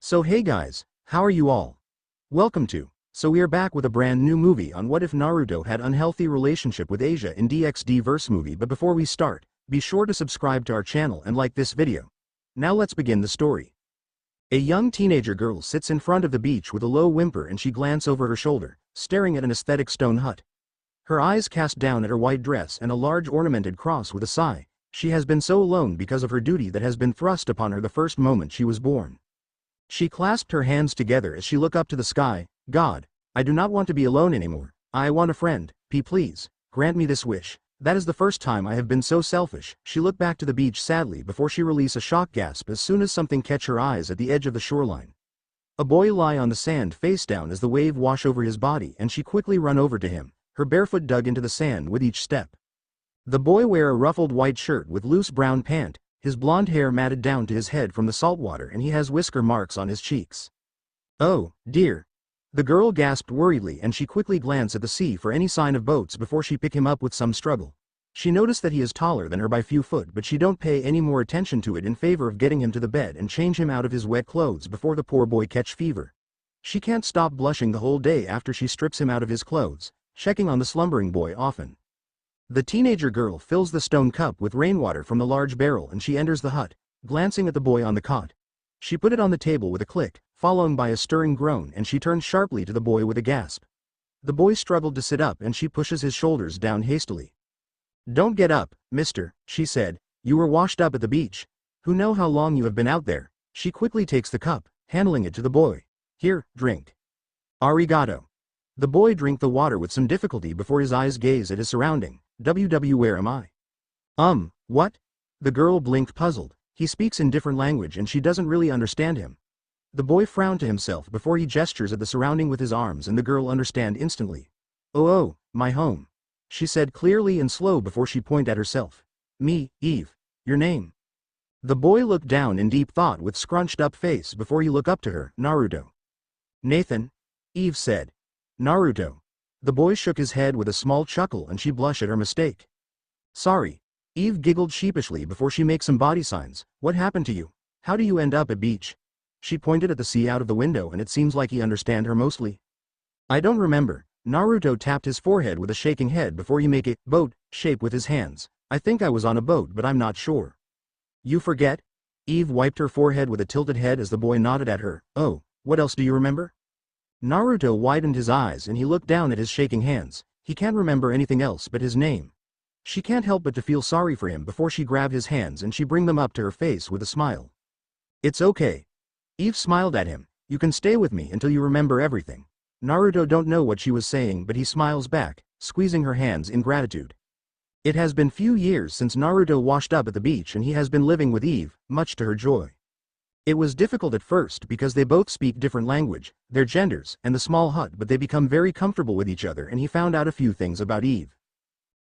So hey guys, how are you all? Welcome to. So we are back with a brand new movie on what if Naruto had unhealthy relationship with Asia in DxD verse movie, but before we start, be sure to subscribe to our channel and like this video. Now let's begin the story. A young teenager girl sits in front of the beach with a low whimper and she glances over her shoulder, staring at an aesthetic stone hut. Her eyes cast down at her white dress and a large ornamented cross with a sigh. She has been so alone because of her duty that has been thrust upon her the first moment she was born. She clasped her hands together as she looked up to the sky. God, I do not want to be alone anymore. I want a friend. Please, grant me this wish. That is the first time I have been so selfish. She looked back to the beach sadly before she released a shock gasp as soon as something catch her eyes at the edge of the shoreline. A boy lie on the sand face down as the wave wash over his body and she quickly run over to him, her barefoot dug into the sand with each step. The boy wear a ruffled white shirt with loose brown pant, his blonde hair matted down to his head from the salt water and he has whisker marks on his cheeks. Oh, dear. The girl gasped worriedly and she quickly glanced at the sea for any sign of boats before she pick him up with some struggle. She noticed that he is taller than her by few foot, but she don't pay any more attention to it in favor of getting him to the bed and change him out of his wet clothes before the poor boy catch fever. She can't stop blushing the whole day after she strips him out of his clothes, checking on the slumbering boy often. The teenager girl fills the stone cup with rainwater from the large barrel and she enters the hut, glancing at the boy on the cot. She put it on the table with a click, followed by a stirring groan, and she turns sharply to the boy with a gasp. The boy struggled to sit up and she pushes his shoulders down hastily. Don't get up, mister, she said. You were washed up at the beach. Who know how long you have been out there? She quickly takes the cup, handling it to the boy. Here, drink. Arigato. The boy drank the water with some difficulty before his eyes gaze at his surrounding. Where am I? What? The girl blinked puzzled. He speaks in different language and she doesn't really understand him. The boy frowned to himself before he gestures at the surrounding with his arms and the girl understand instantly. Oh, my home. She said clearly and slow before she pointed at herself. Me, Eve. Your name? The boy looked down in deep thought with scrunched up face before he looked up to her. Naruto. Nathan? Eve said. Naruto. The boy shook his head with a small chuckle and she blushed at her mistake. Sorry. Eve giggled sheepishly before she makes some body signs. What happened to you? How do you end up at beach? She pointed at the sea out of the window and it seems like he understand her mostly. I don't remember. Naruto tapped his forehead with a shaking head before he make a boat shape with his hands. I think I was on a boat but I'm not sure. You forget? Eve wiped her forehead with a tilted head as the boy nodded at her. Oh, what else do you remember? Naruto widened his eyes and he looked down at his shaking hands. He can't remember anything else but his name. She can't help but to feel sorry for him before she grabbed his hands and she bring them up to her face with a smile. It's okay. Eve smiled at him. You can stay with me until you remember everything. Naruto don't know what she was saying but he smiles back, squeezing her hands in gratitude. It has been few years since Naruto washed up at the beach and he has been living with Eve, much to her joy. It was difficult at first because they both speak different language, their genders, and the small hut, but they become very comfortable with each other and he found out a few things about Eve.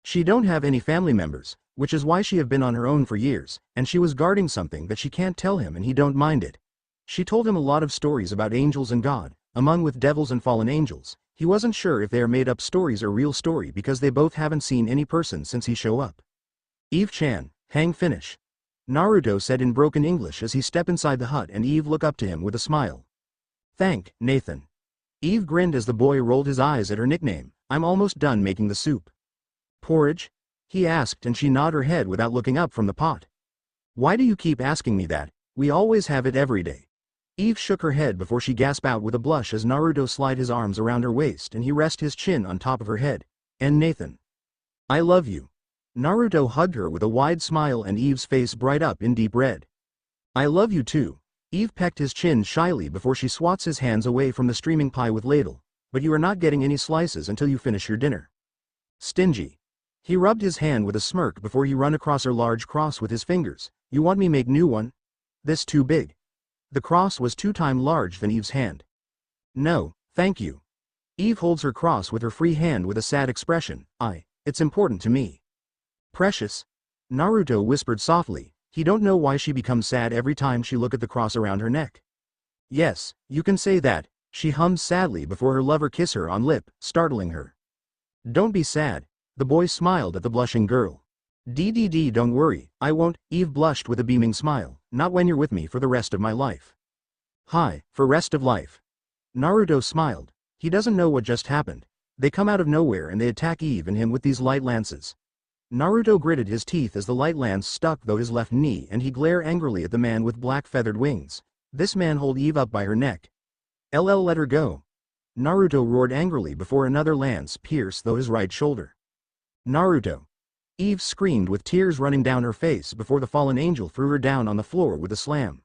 She don't have any family members, which is why she have been on her own for years, and she was guarding something that she can't tell him and he don't mind it. She told him a lot of stories about angels and God, among with devils and fallen angels. He wasn't sure if they are made up stories or real story because they both haven't seen any person since he show up. Eve-chan, hang finish. Naruto said in broken English as he stepped inside the hut and Eve looked up to him with a smile. Thank, Nathan. Eve grinned as the boy rolled his eyes at her nickname. I'm almost done making the soup. Porridge? He asked and she nodded her head without looking up from the pot. Why do you keep asking me that? We always have it every day. Eve shook her head before she gasped out with a blush as Naruto slid his arms around her waist and he rested his chin on top of her head. And Nathan. I love you. Naruto hugged her with a wide smile and Eve's face bright up in deep red. I love you too. Eve pecked his chin shyly before she swats his hands away from the streaming pie with ladle. But you are not getting any slices until you finish your dinner. Stingy. He rubbed his hand with a smirk before he run across her large cross with his fingers. You want me make new one? This too big. The cross was 2 times large than Eve's hand. No, thank you. Eve holds her cross with her free hand with a sad expression. It's important to me. Precious? Naruto whispered softly. He don't know why she becomes sad every time she look at the cross around her neck. Yes, you can say that, she hummed sadly before her lover kissed her on lip, startling her. Don't be sad. The boy smiled at the blushing girl. Don't worry, I won't. Eve blushed with a beaming smile. Not when you're with me for the rest of my life. Hi, for rest of life. Naruto smiled. He doesn't know what just happened. They come out of nowhere and they attack Eve and him with these light lances. Naruto gritted his teeth as the light lance stuck through his left knee and he glared angrily at the man with black feathered wings. This man hold Eve up by her neck. LL let her go. Naruto roared angrily before another lance pierced through his right shoulder. Naruto. Eve screamed with tears running down her face before the fallen angel threw her down on the floor with a slam.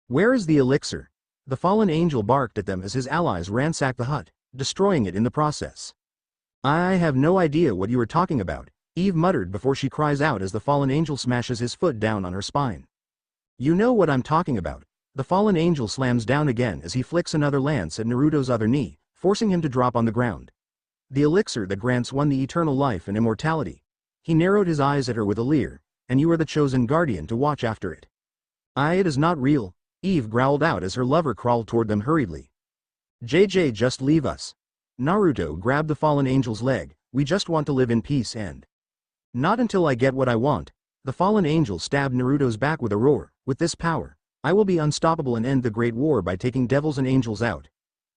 Where is the elixir? The fallen angel barked at them as his allies ransacked the hut, destroying it in the process. I have no idea what you are talking about, Eve muttered before she cries out as the fallen angel smashes his foot down on her spine. You know what I'm talking about. The fallen angel slams down again as he flicks another lance at Naruto's other knee, forcing him to drop on the ground. The elixir that grants one the eternal life and immortality. He narrowed his eyes at her with a leer, and you are the chosen guardian to watch after it. It is not real, Eve growled out as her lover crawled toward them hurriedly. JJ, just leave us. Naruto grabbed the fallen angel's leg. We just want to live in peace and... Not until I get what I want. The fallen angel stabbed Naruto's back with a roar. With this power, I will be unstoppable and end the Great War by taking devils and angels out.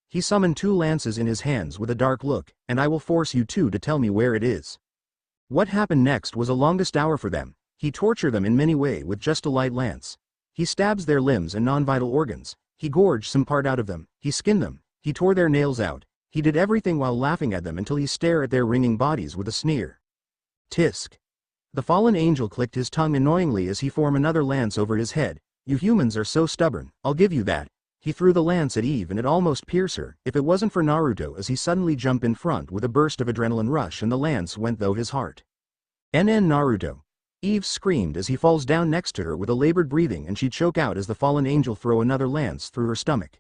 He summoned 2 lances in his hands with a dark look, and I will force you two to tell me where it is. What happened next was a longest hour for them. He tortured them in many ways with just a light lance. He stabs their limbs and non-vital organs. He gorged some part out of them. He skinned them. He tore their nails out. He did everything while laughing at them until he stared at their ringing bodies with a sneer. Tisk. The fallen angel clicked his tongue annoyingly as he formed another lance over his head. You humans are so stubborn, I'll give you that. He threw the lance at Eve and it almost pierced her, if it wasn't for Naruto as he suddenly jumped in front with a burst of adrenaline rush and the lance went through his heart. NN Naruto. Eve screamed as he falls down next to her with a labored breathing and she choke out as the fallen angel throw another lance through her stomach.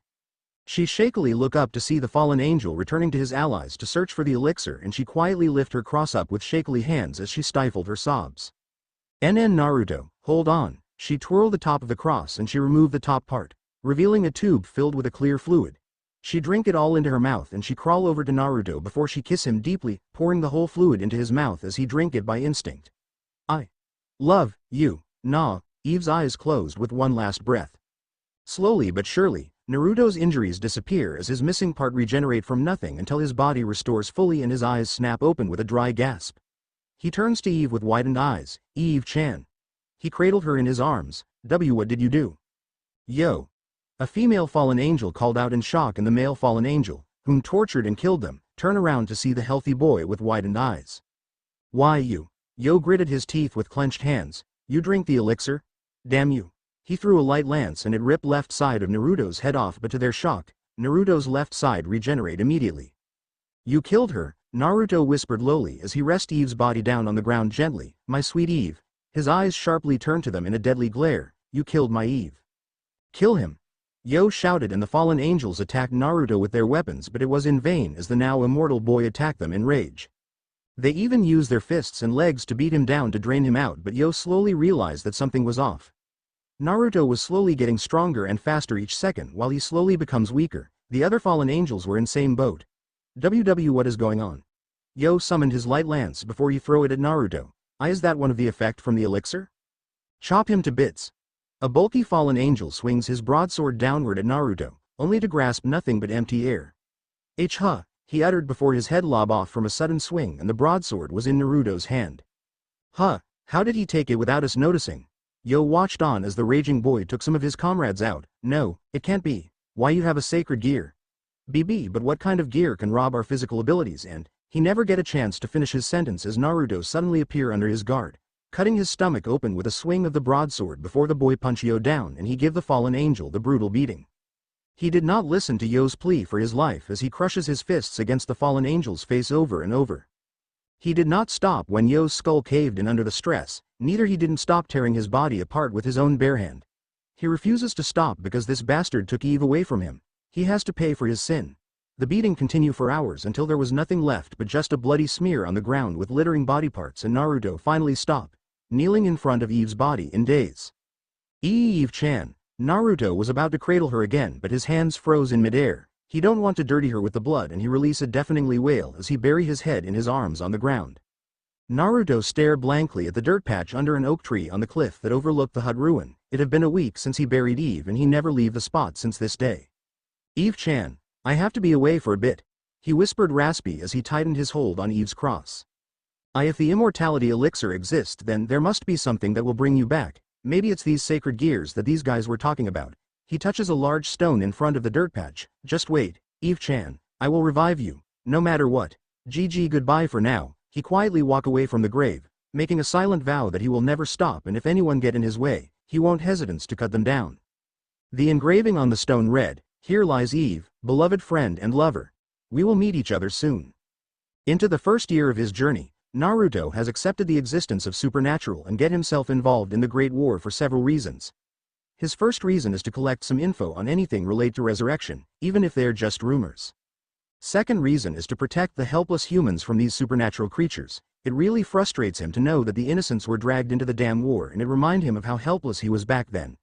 She shakily look up to see the fallen angel returning to his allies to search for the elixir and she quietly lift her cross up with shakily hands as she stifled her sobs. NN Naruto, hold on. She twirled the top of the cross and she removed the top part, revealing a tube filled with a clear fluid. She drink it all into her mouth and she crawl over to Naruto before she kiss him deeply, pouring the whole fluid into his mouth as he drink it by instinct. I love you, Nah. Eve's eyes closed with one last breath. Slowly but surely, Naruto's injuries disappear as his missing part regenerate from nothing until his body restores fully and his eyes snap open with a dry gasp. He turns to Eve with widened eyes. Eve-chan. He cradled her in his arms. What did you do? Yo. A female fallen angel called out in shock and the male fallen angel, whom tortured and killed them, turned around to see the healthy boy with widened eyes. Why you? Yo gritted his teeth with clenched hands. You drink the elixir? Damn you. He threw a light lance and it ripped left side of Naruto's head off, but to their shock, Naruto's left side regenerate immediately. You killed her, Naruto whispered lowly as he rested Eve's body down on the ground gently. My sweet Eve. His eyes sharply turned to them in a deadly glare. You killed my Eve. Kill him. Yo shouted and the fallen angels attacked Naruto with their weapons, but it was in vain as the now immortal boy attacked them in rage. They even used their fists and legs to beat him down to drain him out, but Yo slowly realized that something was off. Naruto was slowly getting stronger and faster each second while he slowly becomes weaker. The other fallen angels were in same boat. What is going on? Yo summoned his light lance before he throw it at Naruto. Is that one of the effect from the elixir? Chop him to bits. A bulky fallen angel swings his broadsword downward at Naruto, only to grasp nothing but empty air. Huh, he uttered before his head lob off from a sudden swing and the broadsword was in Naruto's hand. Huh, how did he take it without us noticing? Yo watched on as the raging boy took some of his comrades out. No, it can't be. Why you have a sacred gear? But what kind of gear can rob our physical abilities? And he never get a chance to finish his sentence as Naruto suddenly appear under his guard, cutting his stomach open with a swing of the broadsword before the boy punch Yo down and he give the fallen angel the brutal beating. He did not listen to Yo's plea for his life as he crushes his fists against the fallen angel's face over and over. He did not stop when Yo's skull caved in under the stress, neither he didn't stop tearing his body apart with his own bare hand. He refuses to stop because this bastard took Eve away from him. He has to pay for his sin. The beating continued for hours until there was nothing left but just a bloody smear on the ground with littering body parts and Naruto finally stopped, kneeling in front of Eve's body in daze. Eve-chan. Naruto was about to cradle her again but his hands froze in midair. He don't want to dirty her with the blood and he release a deafeningly wail as he bury his head in his arms on the ground. Naruto stared blankly at the dirt patch under an oak tree on the cliff that overlooked the hut ruin. It have been a week since he buried Eve and he never leave the spot since this day. Eve-chan, I have to be away for a bit, he whispered raspy as he tightened his hold on Eve's cross. If the immortality elixir exists, then there must be something that will bring you back. Maybe it's these sacred gears that these guys were talking about. He touches a large stone in front of the dirt patch. Just wait, Eve-chan, I will revive you, no matter what. GG, goodbye for now. He quietly walk away from the grave, making a silent vow that he will never stop, and if anyone get in his way, he won't hesitate to cut them down. The engraving on the stone read, "Here lies Eve, beloved friend and lover. We will meet each other soon." Into the first year of his journey, Naruto has accepted the existence of supernatural and get himself involved in the Great War for several reasons. His first reason is to collect some info on anything related to resurrection, even if they are just rumors. Second reason is to protect the helpless humans from these supernatural creatures. It really frustrates him to know that the innocents were dragged into the damn war, and it reminds him of how helpless he was back then.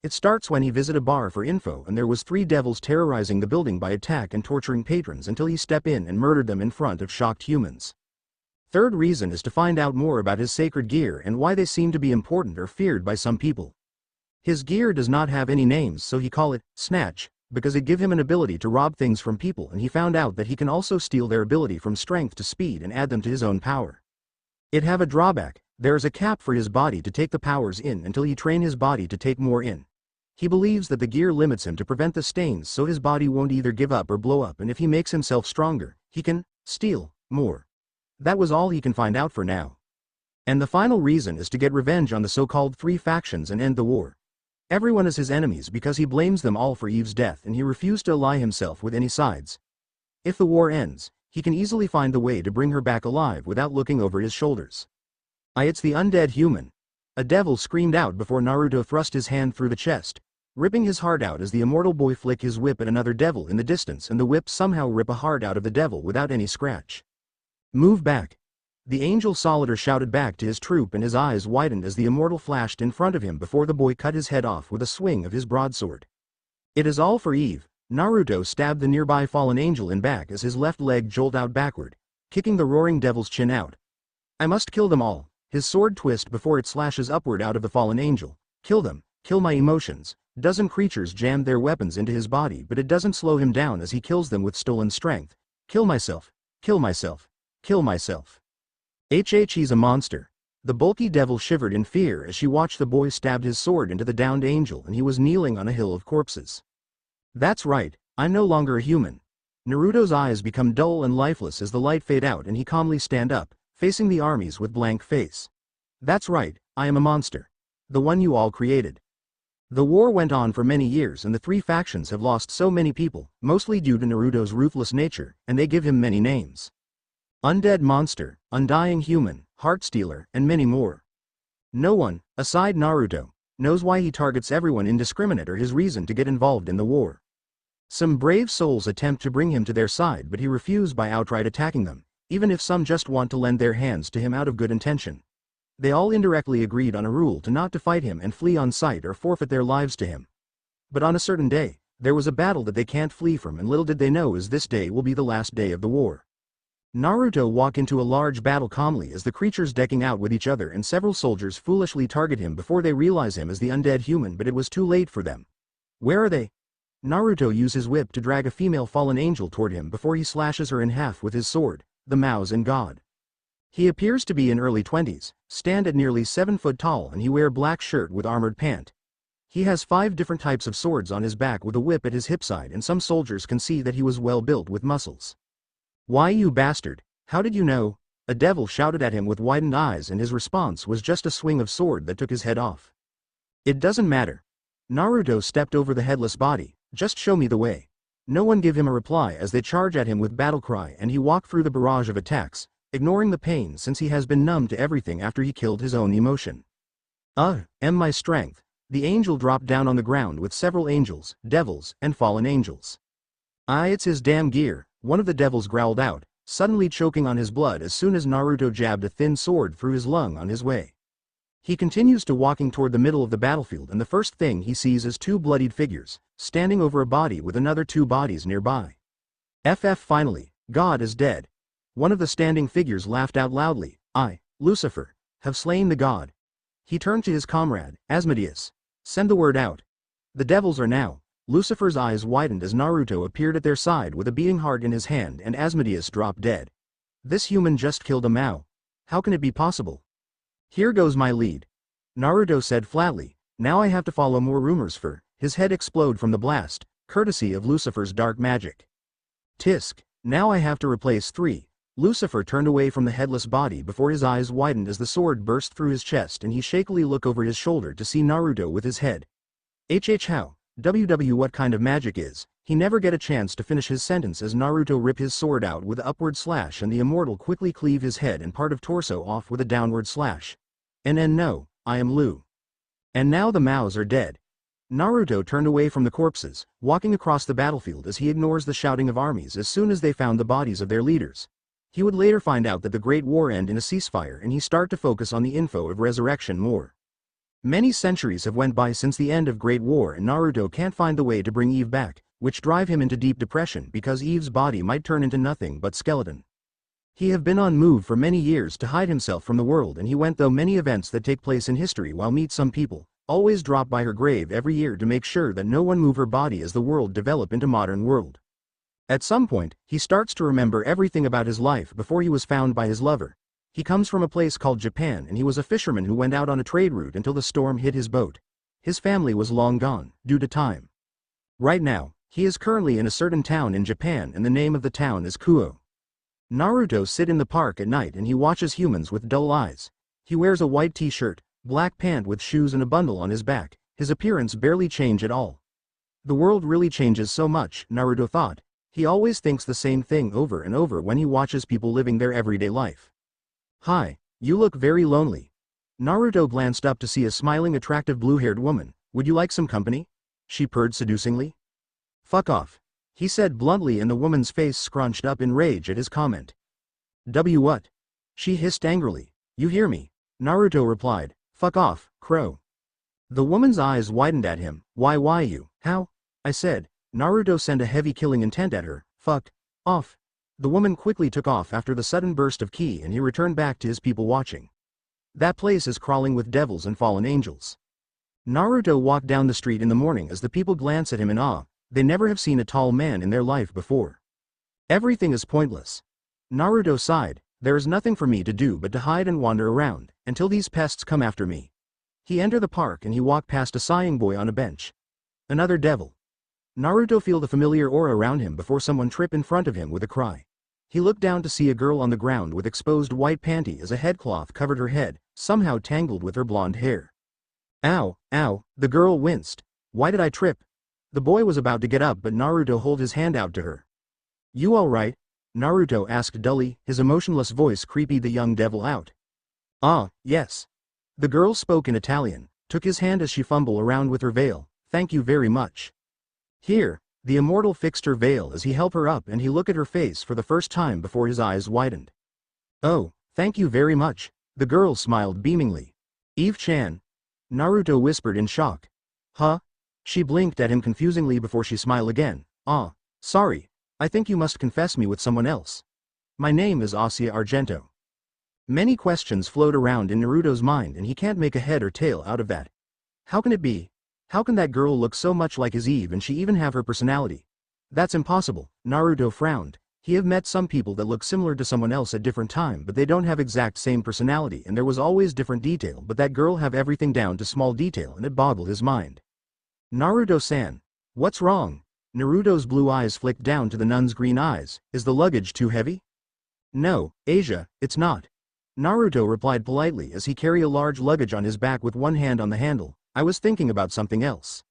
It starts when he visited a bar for info and there was 3 devils terrorizing the building by attack and torturing patrons until he stepped in and murdered them in front of shocked humans. Third reason is to find out more about his sacred gear and why they seem to be important or feared by some people. His gear does not have any names, so he call it Snatch, because it give him an ability to rob things from people, and he found out that he can also steal their ability from strength to speed and add them to his own power. It have a drawback. There is a cap for his body to take the powers in until he train his body to take more in. He believes that the gear limits him to prevent the stains, so his body won't either give up or blow up, and if he makes himself stronger, he can steal more. That was all he can find out for now. And the final reason is to get revenge on the so-called 3 factions and end the war. Everyone is his enemies because he blames them all for Eve's death, and he refused to ally himself with any sides. If the war ends, he can easily find the way to bring her back alive without looking over his shoulders. It's the undead human. A devil screamed out before Naruto thrust his hand through the chest, ripping his heart out as the immortal boy flick his whip at another devil in the distance, and the whip somehow rip a heart out of the devil without any scratch. Move back. The angel Solider shouted back to his troop, and his eyes widened as the immortal flashed in front of him before the boy cut his head off with a swing of his broadsword. It is all for Eve. Naruto stabbed the nearby fallen angel in back as his left leg jolted out backward, kicking the roaring devil's chin out. I must kill them all. His sword twists before it slashes upward out of the fallen angel. Kill them, kill my emotions. Dozen creatures jammed their weapons into his body, but it doesn't slow him down as he kills them with stolen strength. Kill myself, kill myself, kill myself. He's a monster. The bulky devil shivered in fear as she watched the boy stab his sword into the downed angel, and he was kneeling on a hill of corpses. That's right, I'm no longer a human. Naruto's eyes become dull and lifeless as the light fade out, and he calmly stand up, facing the armies with blank face. That's right, I am a monster. The one you all created. The war went on for many years, and the 3 factions have lost so many people, mostly due to Naruto's ruthless nature, and they give him many names. Undead monster, undying human, heartstealer, and many more. No one, aside Naruto, knows why he targets everyone indiscriminate or his reason to get involved in the war. Some brave souls attempt to bring him to their side, but he refuses by outright attacking them, even if some just want to lend their hands to him out of good intention. They all indirectly agreed on a rule to not to fight him and flee on sight or forfeit their lives to him. But on a certain day, there was a battle that they can't flee from, and little did they know is this day will be the last day of the war. Naruto walked into a large battle calmly as the creatures decking out with each other, and several soldiers foolishly target him before they realize him as the undead human, but it was too late for them. Where are they? Naruto used his whip to drag a female fallen angel toward him before he slashes her in half with his sword, the Mausen God. He appears to be in early 20s, stand at nearly 7 foot tall, and he wear black shirt with armored pant. He has 5 different types of swords on his back with a whip at his hip side, and some soldiers can see that he was well built with muscles. Why, you bastard, how did you know? A devil shouted at him with widened eyes, and his response was just a swing of sword that took his head off. It doesn't matter. Naruto stepped over the headless body. Just show me the way. No one give him a reply as they charge at him with battle cry, and he walked through the barrage of attacks, ignoring the pain since he has been numb to everything after he killed his own emotion. My strength. The angel dropped down on the ground with several angels, devils, and fallen angels. It's his damn gear, one of the devils growled out, suddenly choking on his blood as soon as Naruto jabbed a thin sword through his lung on his way. He continues to walking toward the middle of the battlefield, and the first thing he sees is 2 bloodied figures, standing over a body with another 2 bodies nearby. Finally, God is dead. One of the standing figures laughed out loudly. I, Lucifer, have slain the god. He turned to his comrade, Asmodeus. Send the word out. The devils are now. Lucifer's eyes widened as Naruto appeared at their side with a beating heart in his hand and Asmodeus dropped dead. This human just killed a Mao. How can it be possible? Here goes my lead. Naruto said flatly. Now I have to follow more rumors for his head explode from the blast, courtesy of Lucifer's dark magic. Tisk. Now I have to replace 3. Lucifer turned away from the headless body before his eyes widened as the sword burst through his chest and he shakily looked over his shoulder to see Naruto with his head. How? WW what kind of magic is? He never get a chance to finish his sentence as Naruto rip his sword out with a upward slash and the immortal quickly cleave his head and part of torso off with a downward slash. And no, I am Lu. And now the Maos are dead. Naruto turned away from the corpses, walking across the battlefield as he ignores the shouting of armies as soon as they found the bodies of their leaders. He would later find out that the Great War end in a ceasefire and he start to focus on the info of resurrection more. Many centuries have went by since the end of Great War and Naruto can't find the way to bring Eve back, which drive him into deep depression because Eve's body might turn into nothing but skeleton. He have been on move for many years to hide himself from the world and he went through many events that take place in history while meet some people. Always drop by her grave every year to make sure that no one move her body as the world develop into modern world. At some point, he starts to remember everything about his life before he was found by his lover. He comes from a place called Japan and he was a fisherman who went out on a trade route until the storm hit his boat. His family was long gone, due to time. Right now, he is currently in a certain town in Japan and the name of the town is Kuo. Naruto sit in the park at night and he watches humans with dull eyes. He wears a white t-shirt, black pant with shoes and a bundle on his back. His appearance barely change at all. The world really changes so much, Naruto thought. He always thinks the same thing over and over when he watches people living their everyday life. Hi, you look very lonely. Naruto glanced up to see a smiling attractive blue-haired woman. Would you like some company? She purred seducingly. Fuck off. He said bluntly and the woman's face scrunched up in rage at his comment. What? She hissed angrily. You hear me? Naruto replied. Fuck off, crow. The woman's eyes widened at him. Why you? How? I said. Naruto sent a heavy killing intent at her. Fuck off. The woman quickly took off after the sudden burst of ki and he returned back to his people watching. That place is crawling with devils and fallen angels. Naruto walked down the street in the morning as the people glance at him in awe. They never have seen a tall man in their life before. Everything is pointless. Naruto sighed. There is nothing for me to do but to hide and wander around, until these pests come after me. He entered the park and he walked past a sighing boy on a bench. Another devil. Naruto feel the familiar aura around him before someone trip in front of him with a cry. He looked down to see a girl on the ground with exposed white panty as a headcloth covered her head, somehow tangled with her blonde hair. Ow, the girl winced. Why did I trip? The boy was about to get up but Naruto held his hand out to her. You alright? Naruto asked dully, his emotionless voice creeped the young devil out. Ah, yes. The girl spoke in Italian, took his hand as she fumbled around with her veil. Thank you very much. Here, the immortal fixed her veil as he helped her up and he looked at her face for the first time before his eyes widened. Oh, thank you very much. The girl smiled beamingly. Eve-chan? Naruto whispered in shock. Huh? She blinked at him confusingly before she smiled again. Ah, sorry. I think you must confess me with someone else. My name is Asia Argento. Many questions float around in Naruto's mind and he can't make a head or tail out of that. How can it be? How can that girl look so much like his Eve and she even have her personality? That's impossible. Naruto frowned. He have met some people that look similar to someone else at different time but they don't have exact same personality and there was always different detail but that girl have everything down to small detail and it boggled his mind. Naruto-san. What's wrong? Naruto's blue eyes flicked down to the nun's green eyes. Is the luggage too heavy? No, Asia, it's not. Naruto replied politely as he carried a large luggage on his back with one hand on the handle. I was thinking about something else.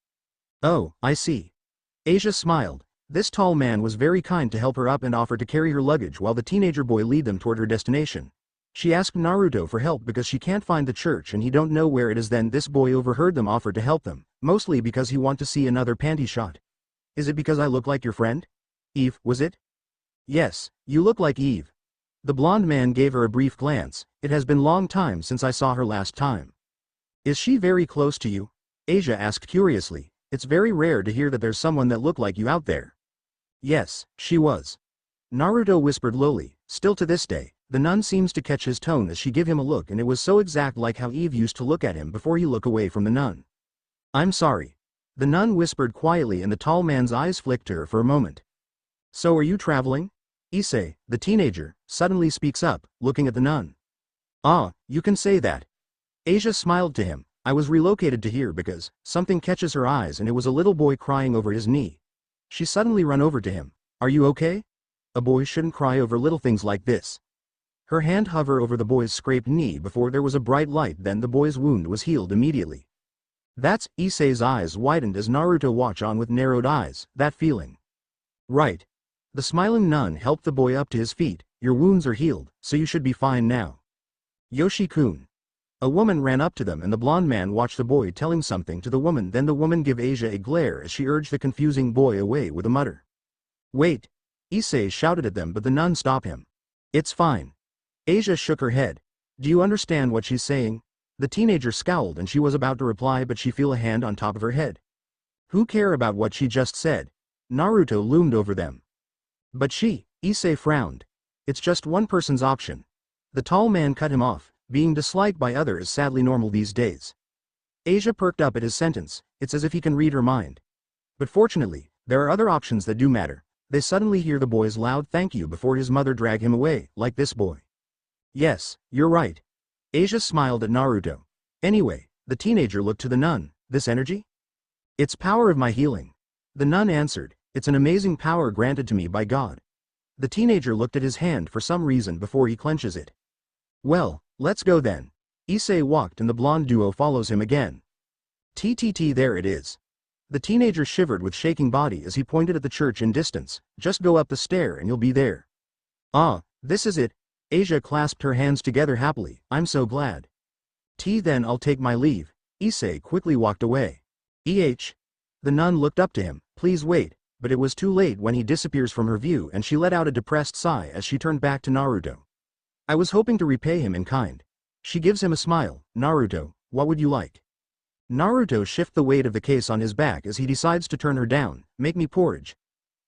Oh, I see. Asia smiled. This tall man was very kind to help her up and offered to carry her luggage while the teenager boy lead them toward her destination. She asked Naruto for help because she can't find the church and he don't know where it is. Then this boy overheard them offer to help them, mostly because he want to see another panty shot. Is it because I look like your friend? Eve, was it? Yes, you look like Eve. The blonde man gave her a brief glance. It has been long time since I saw her last time. Is she very close to you? Asia asked curiously. It's very rare to hear that there's someone that look like you out there. Yes, she was. Naruto whispered lowly. Still to this day, the nun seems to catch his tone as she give him a look and it was so exact like how Eve used to look at him before he look away from the nun. I'm sorry. The nun whispered quietly and the tall man's eyes flicked to her for a moment. So are you traveling? Issei, the teenager, suddenly speaks up, looking at the nun. Ah, you can say that. Asia smiled to him. I was relocated to here because something catches her eyes and it was a little boy crying over his knee. She suddenly run over to him. Are you okay? A boy shouldn't cry over little things like this. Her hand hovered over the boy's scraped knee before there was a bright light, then the boy's wound was healed immediately. That's, Issei's eyes widened as Naruto watched on with narrowed eyes, that feeling. Right. The smiling nun helped the boy up to his feet. Your wounds are healed, so you should be fine now. Yoshi-kun. A woman ran up to them and the blonde man watched the boy telling something to the woman, then the woman gave Asia a glare as she urged the confusing boy away with a mutter. Wait. Issei shouted at them but the nun stopped him. It's fine. Asia shook her head. Do you understand what she's saying? The teenager scowled and she was about to reply but she felt a hand on top of her head. Who care about what she just said? Naruto loomed over them. But Issei frowned. It's just one person's option. The tall man cut him off. Being disliked by others is sadly normal these days. Asia perked up at his sentence. It's as if he can read her mind. But fortunately, there are other options that do matter. They suddenly hear the boy's loud thank you before his mother drag him away, like this boy. Yes, you're right. Asia smiled at Naruto. Anyway, the teenager looked to the nun. This energy? It's power of my healing. The nun answered. It's an amazing power granted to me by God. The teenager looked at his hand for some reason before he clenches it. Well, let's go then. Issei walked and the blonde duo follows him again. TTT, there it is. The teenager shivered with shaking body as he pointed at the church in distance. Just go up the stair and you'll be there. Ah, this is it. Asia clasped her hands together happily. I'm so glad. Then I'll take my leave. Issei quickly walked away. The nun looked up to him. Please wait. But it was too late when he disappears from her view and she let out a depressed sigh as she turned back to Naruto. I was hoping to repay him in kind. She gives him a smile. Naruto, what would you like? Naruto shifts the weight of the case on his back as he decides to turn her down. Make me porridge.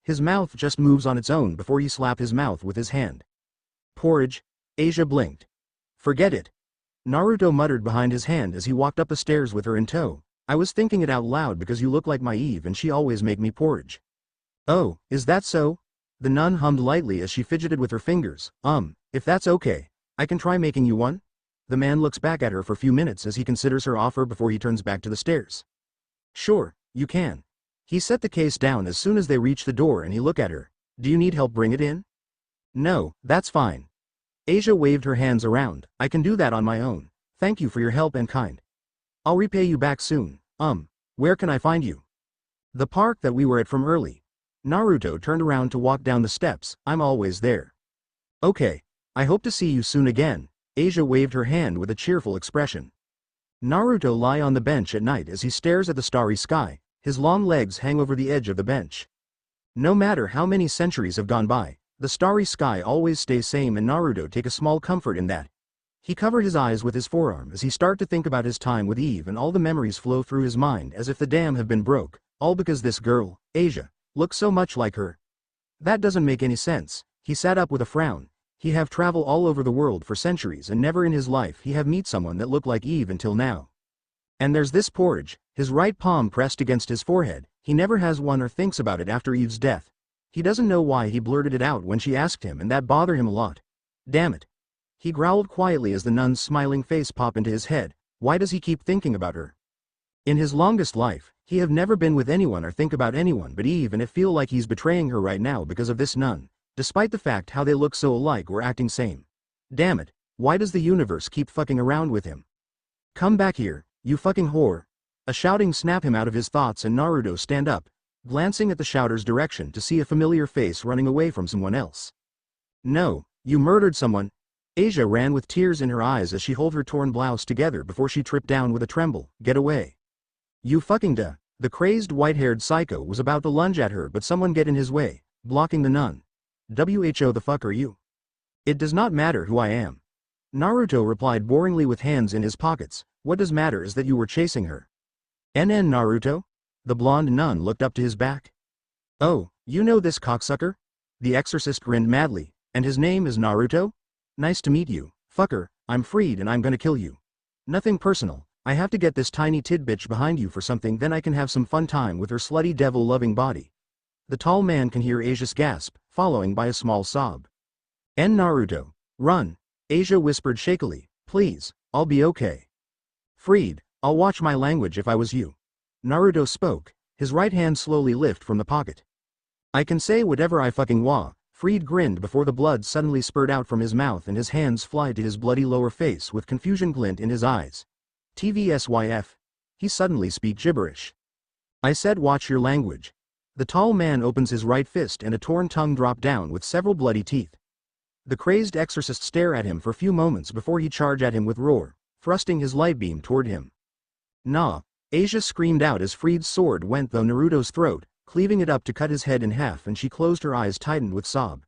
His mouth just moves on its own before he slapped his mouth with his hand. Porridge? Asia blinked. Forget it. Naruto muttered behind his hand as he walked up the stairs with her in tow. I was thinking it out loud because you look like my Eve and she always make me porridge. Oh, is that so? The nun hummed lightly as she fidgeted with her fingers. If that's okay, I can try making you one? The man looks back at her for a few minutes as he considers her offer before he turns back to the stairs. Sure, you can. He set the case down as soon as they reached the door and he looked at her. Do you need help bring it in? No, that's fine. Asia waved her hands around. I can do that on my own. Thank you for your help and kind. I'll repay you back soon. Where can I find you? The park that we were at from early. Naruto turned around to walk down the steps. I'm always there. Okay. I hope to see you soon again. Asia waved her hand with a cheerful expression. Naruto lie on the bench at night as he stares at the starry sky. His long legs hang over the edge of the bench. No matter how many centuries have gone by, the starry sky always stays same and Naruto take a small comfort in that. He covered his eyes with his forearm as he started to think about his time with Eve and all the memories flow through his mind as if the dam have been broke, all because this girl, Asia, looks so much like her. That doesn't make any sense. He sat up with a frown. He have traveled all over the world for centuries and never in his life he have meet someone that looked like Eve until now. And there's this porridge, his right palm pressed against his forehead. He never has one or thinks about it after Eve's death. He doesn't know why he blurted it out when she asked him and that bothered him a lot. Damn it. He growled quietly as the nun's smiling face popped into his head. Why does he keep thinking about her? In his longest life, he have never been with anyone or think about anyone but Eve and it feel like he's betraying her right now because of this nun, despite the fact how they look so alike or acting same. Damn it, why does the universe keep fucking around with him? Come back here, you fucking whore. A shouting snapped him out of his thoughts and Naruto stand up, glancing at the shouter's direction to see a familiar face running away from someone else. No, you murdered someone. Asia ran with tears in her eyes as she held her torn blouse together before she tripped down with a tremble. Get away. You fucking duh. The crazed white-haired psycho was about to lunge at her but someone get in his way, blocking the nun. Who the fuck are you? It does not matter who I am. Naruto replied boringly with hands in his pockets. What does matter is that you were chasing her. NN Naruto? The blonde nun looked up to his back. Oh, you know this cocksucker? The exorcist grinned madly. And his name is Naruto? Nice to meet you, fucker. I'm freed and I'm gonna kill you. Nothing personal, I have to get this tiny tidbitch behind you for something, then I can have some fun time with her slutty devil-loving body. The tall man can hear Asia's gasp, following by a small sob. Naruto. Run. Asia whispered shakily. Please, I'll be okay. Freed, I'll watch my language if I was you. Naruto spoke, his right hand slowly lift from the pocket. I can say whatever I fucking wa. Freed grinned before the blood suddenly spurted out from his mouth and his hands fly to his bloody lower face with confusion glint in his eyes. TVSYF. He suddenly speak gibberish. I said watch your language. The tall man opens his right fist and a torn tongue drop down with several bloody teeth. The crazed exorcist stare at him for a few moments before he charge at him with roar, thrusting his light beam toward him. Nah. Asia screamed out as Freed's sword went through Naruto's throat, cleaving it up to cut his head in half, and she closed her eyes tightened with sob.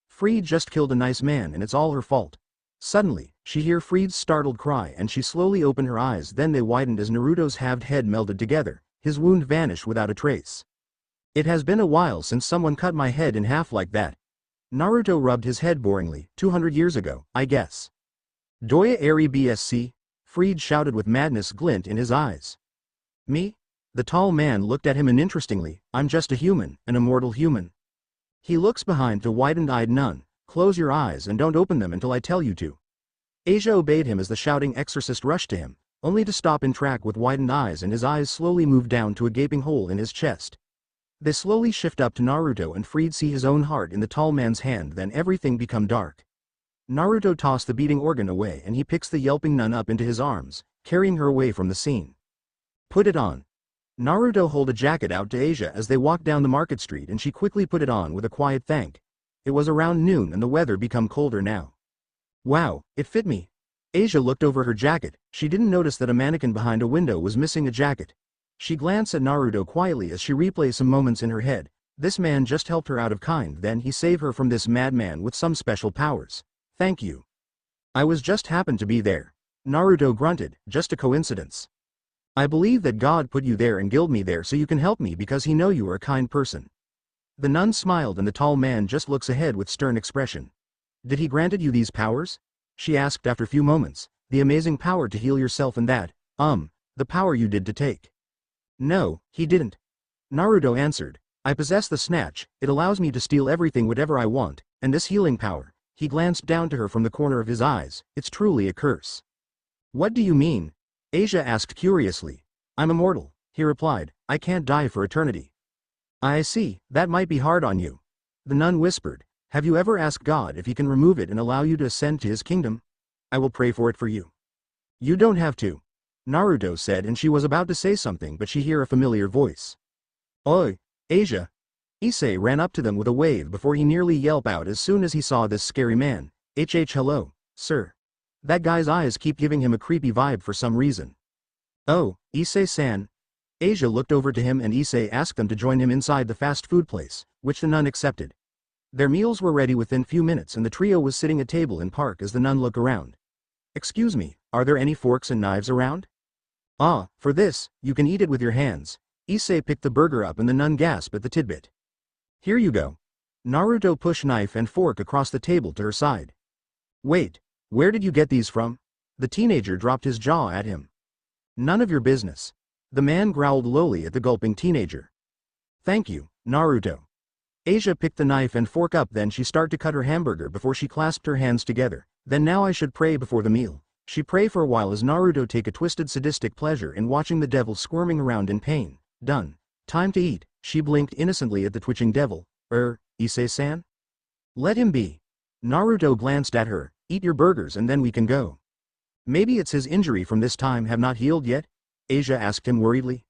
Freed just killed a nice man and it's all her fault. Suddenly, she hear Freed's startled cry and she slowly opened her eyes, then they widened as Naruto's halved head melded together, his wound vanished without a trace. It has been a while since someone cut my head in half like that. Naruto rubbed his head boringly. 200 years ago, I guess. Doya Eri BSC? Freed shouted with madness glint in his eyes. Me? The tall man looked at him uninterestingly. I'm just a human, an immortal human. He looks behind to widened-eyed nun. Close your eyes and don't open them until I tell you to. Asia obeyed him as the shouting exorcist rushed to him, only to stop in track with widened eyes, and his eyes slowly moved down to a gaping hole in his chest. They slowly shift up to Naruto, and Freed see his own heart in the tall man's hand, then everything become dark. Naruto tossed the beating organ away and he picks the yelping nun up into his arms, carrying her away from the scene. Put it on. Naruto hold a jacket out to Asia as they walk down the market street, and she quickly put it on with a quiet thank. It was around noon and the weather become colder now. Wow, it fit me. Asia looked over her jacket. She didn't notice that a mannequin behind a window was missing a jacket. She glanced at Naruto quietly as she replays some moments in her head. This man just helped her out of kind, then he saved her from this madman with some special powers. Thank you. I was just happened to be there. Naruto grunted, just a coincidence. I believe that God put you there and guild me there so you can help me because he know you are a kind person. The nun smiled and the tall man just looks ahead with stern expression. Did he granted you these powers? She asked after a few moments. The amazing power to heal yourself and that, the power you did to take. No, he didn't. Naruto answered. I possess the snatch, it allows me to steal everything whatever I want, and this healing power. He glanced down to her from the corner of his eyes. It's truly a curse. What do you mean? Asia asked curiously. I'm immortal, he replied. I can't die for eternity. I see, that might be hard on you. The nun whispered. Have you ever asked God if he can remove it and allow you to ascend to his kingdom? I will pray for it for you. You don't have to. Naruto said, and she was about to say something but she heard a familiar voice. Oi, Asia. Issei ran up to them with a wave before he nearly yelped out as soon as he saw this scary man. Hello, sir. That guy's eyes keep giving him a creepy vibe for some reason. Oh, Issei-san. Asia looked over to him and Issei asked them to join him inside the fast food place, which the nun accepted. Their meals were ready within few minutes and the trio was sitting at table in park as the nun looked around. Excuse me, are there any forks and knives around? Ah, for this, you can eat it with your hands. Issei picked the burger up and the nun gasped at the tidbit. Here you go. Naruto pushed knife and fork across the table to her side. Wait, where did you get these from? The teenager dropped his jaw at him. None of your business. The man growled lowly at the gulping teenager. Thank you, Naruto. Asia picked the knife and fork up, then she started to cut her hamburger before she clasped her hands together. Then now I should pray before the meal. She pray for a while as Naruto take a twisted sadistic pleasure in watching the devil squirming around in pain. Done. Time to eat. She blinked innocently at the twitching devil. Issei-san? Let him be. Naruto glanced at her. Eat your burgers and then we can go. Maybe it's his injury from this time have not healed yet? Asia asked him worriedly.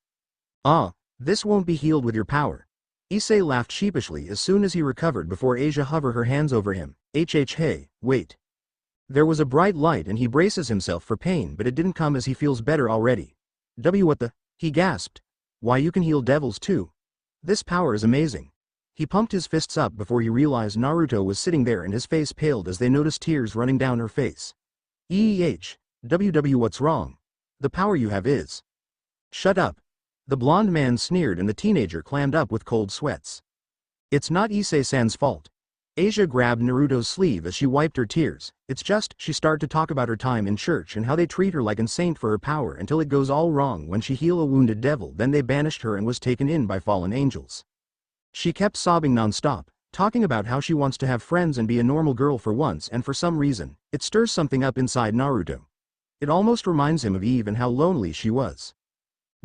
Ah, this won't be healed with your power. Issei laughed sheepishly as soon as he recovered before Asia hovered her hands over him. Hey, wait. There was a bright light and he braces himself for pain, but it didn't come as he feels better already. What the? He gasped. Why, you can heal devils too. This power is amazing. He pumped his fists up before he realized Naruto was sitting there and his face paled as they noticed tears running down her face. What's wrong? The power you have is. Shut up. The blonde man sneered and the teenager clammed up with cold sweats. It's not Issei-san's fault. Asia grabbed Naruto's sleeve as she wiped her tears. It's just, she started to talk about her time in church and how they treat her like a saint for her power until it goes all wrong when she heal a wounded devil, then they banished her and was taken in by fallen angels. She kept sobbing non-stop, talking about how she wants to have friends and be a normal girl for once, and for some reason, it stirs something up inside Naruto. It almost reminds him of Eve and how lonely she was.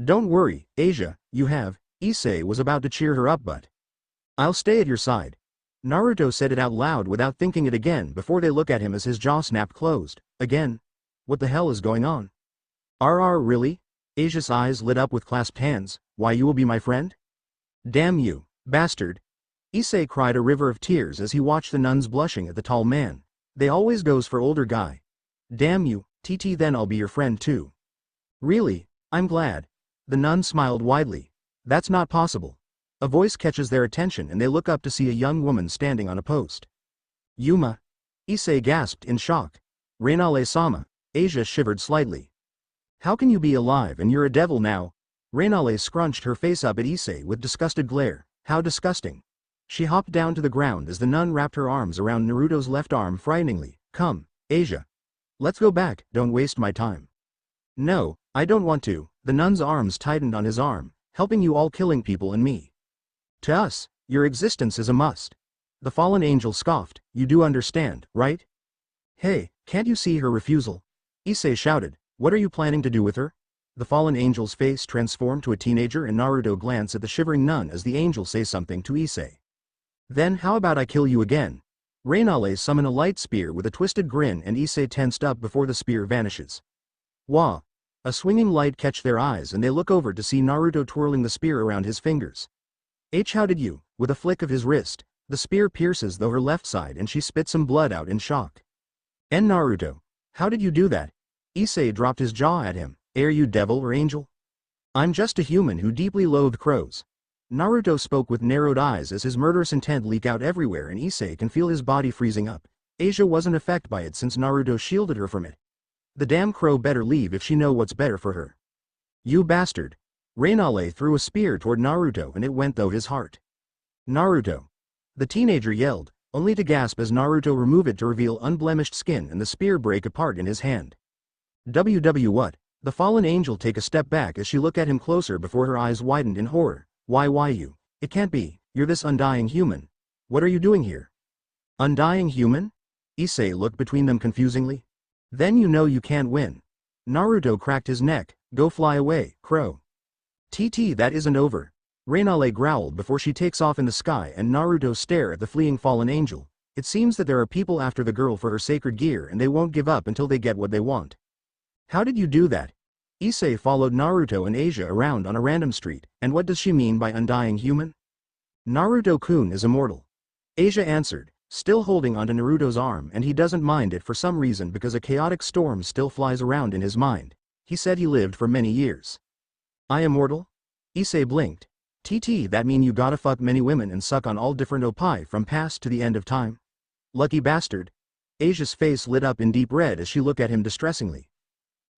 Don't worry, Asia, you have, Issei was about to cheer her up, but I'll stay at your side. Naruto said it out loud without thinking it again before they look at him as his jaw snapped closed. Again? What the hell is going on? Really? Asia's eyes lit up with clasped hands. Why, you will be my friend? Damn you, bastard. Issei cried a river of tears as he watched the nuns blushing at the tall man. They always goes for older guy. Damn you, TT, then I'll be your friend too. Really? I'm glad. The nun smiled widely. That's not possible. A voice catches their attention and they look up to see a young woman standing on a post. Yuma? Issei gasped in shock. Reinale-sama. Asia shivered slightly. How can you be alive and you're a devil now? Reinale scrunched her face up at Issei with disgusted glare. How disgusting. She hopped down to the ground as the nun wrapped her arms around Naruto's left arm frighteningly. Come, Asia. Let's go back, don't waste my time. No, I don't want to. The nun's arms tightened on his arm, helping you all, killing people and me. To us, your existence is a must. The fallen angel scoffed. You do understand, right? Hey, can't you see her refusal? Issei shouted. What are you planning to do with her? The fallen angel's face transformed to a teenager and Naruto glanced at the shivering nun as the angel says something to Issei. Then how about I kill you again? Reinale summoned a light spear with a twisted grin and Issei tensed up before the spear vanishes. Wah! A swinging light catch their eyes and they look over to see Naruto twirling the spear around his fingers. How did you? With a flick of his wrist, the spear pierces though her left side and she spits some blood out in shock. And Naruto, how did you do that? Issei dropped his jaw at him. Are you devil or angel? I'm just a human who deeply loathed crows. Naruto spoke with narrowed eyes as his murderous intent leaked out everywhere and Issei can feel his body freezing up. Asia wasn't affected by it since Naruto shielded her from it. The damn crow better leave if she know what's better for her. You bastard. Reinale threw a spear toward Naruto and it went through his heart. Naruto. The teenager yelled, only to gasp as Naruto removed it to reveal unblemished skin and the spear break apart in his hand. What? The fallen angel take a step back as she looked at him closer before her eyes widened in horror. Why you? It can't be, you're this undying human. What are you doing here? Undying human? Issei looked between them confusingly. Then you know you can't win. Naruto cracked his neck. Go fly away, crow. TT, that isn't over. Reinale growled before she takes off in the sky and Naruto stare at the fleeing fallen angel. It seems that there are people after the girl for her sacred gear and they won't give up until they get what they want. How did you do that? Issei followed Naruto and Asia around on a random street, and what does she mean by undying human? Naruto-kun is immortal. Asia answered, still holding onto Naruto's arm, and he doesn't mind it for some reason because a chaotic storm still flies around in his mind. He said he lived for many years. I immortal? Issei blinked. TT, that mean you gotta fuck many women and suck on all different oppai from past to the end of time? Lucky bastard. Asia's face lit up in deep red as she looked at him distressingly.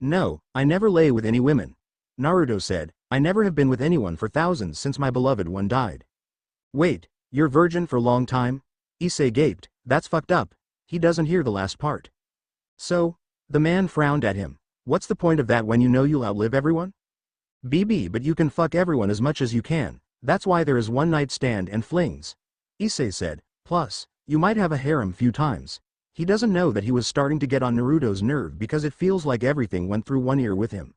No, I never lay with any women. Naruto said, I never have been with anyone for thousands since my beloved one died. Wait, you're virgin for long time? Issei gaped, that's fucked up. He doesn't hear the last part. So? The man frowned at him. What's the point of that when you know you'll outlive everyone? But you can fuck everyone as much as you can. That's why there is one night stand and flings. Issei said, plus, you might have a harem few times. He doesn't know that he was starting to get on Naruto's nerve because it feels like everything went through one ear with him.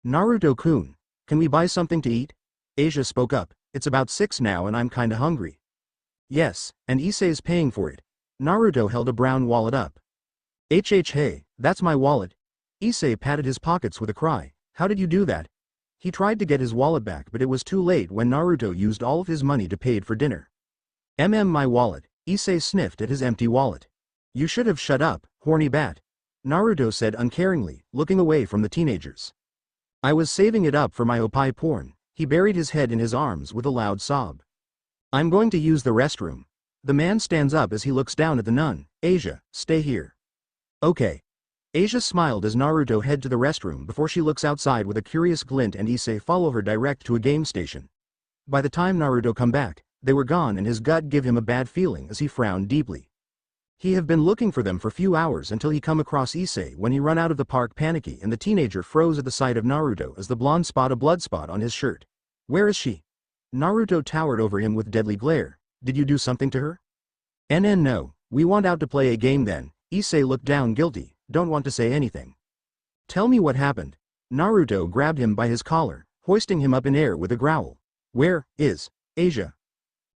Naruto-kun, can we buy something to eat? Asia spoke up, it's about 6 now and I'm kinda hungry. Yes, and Issei's paying for it. Naruto held a brown wallet up. Hey, that's my wallet. Issei patted his pockets with a cry. How did you do that? He tried to get his wallet back but it was too late when Naruto used all of his money to pay for dinner. My wallet. Issei sniffed at his empty wallet. You should have shut up, horny bat. Naruto said uncaringly, looking away from the teenagers. I was saving it up for my oppai porn. He buried his head in his arms with a loud sob. I'm going to use the restroom. The man stands up as he looks down at the nun. Asia, stay here. Okay. Asia smiled as Naruto head to the restroom before she looks outside with a curious glint and Issei follow her direct to a game station. By the time Naruto come back, They were gone and his gut gave him a bad feeling as he frowned deeply. He have been looking for them for few hours until he come across Issei when he run out of the park panicky and the teenager froze at the sight of Naruto as the blonde spot a blood spot on his shirt. Where is she? Naruto towered over him with deadly glare. Did you do something to her? No, we want out to play a game then. Issei looked down guilty, don't want to say anything. Tell me what happened. Naruto grabbed him by his collar, hoisting him up in air with a growl. Where is Asia?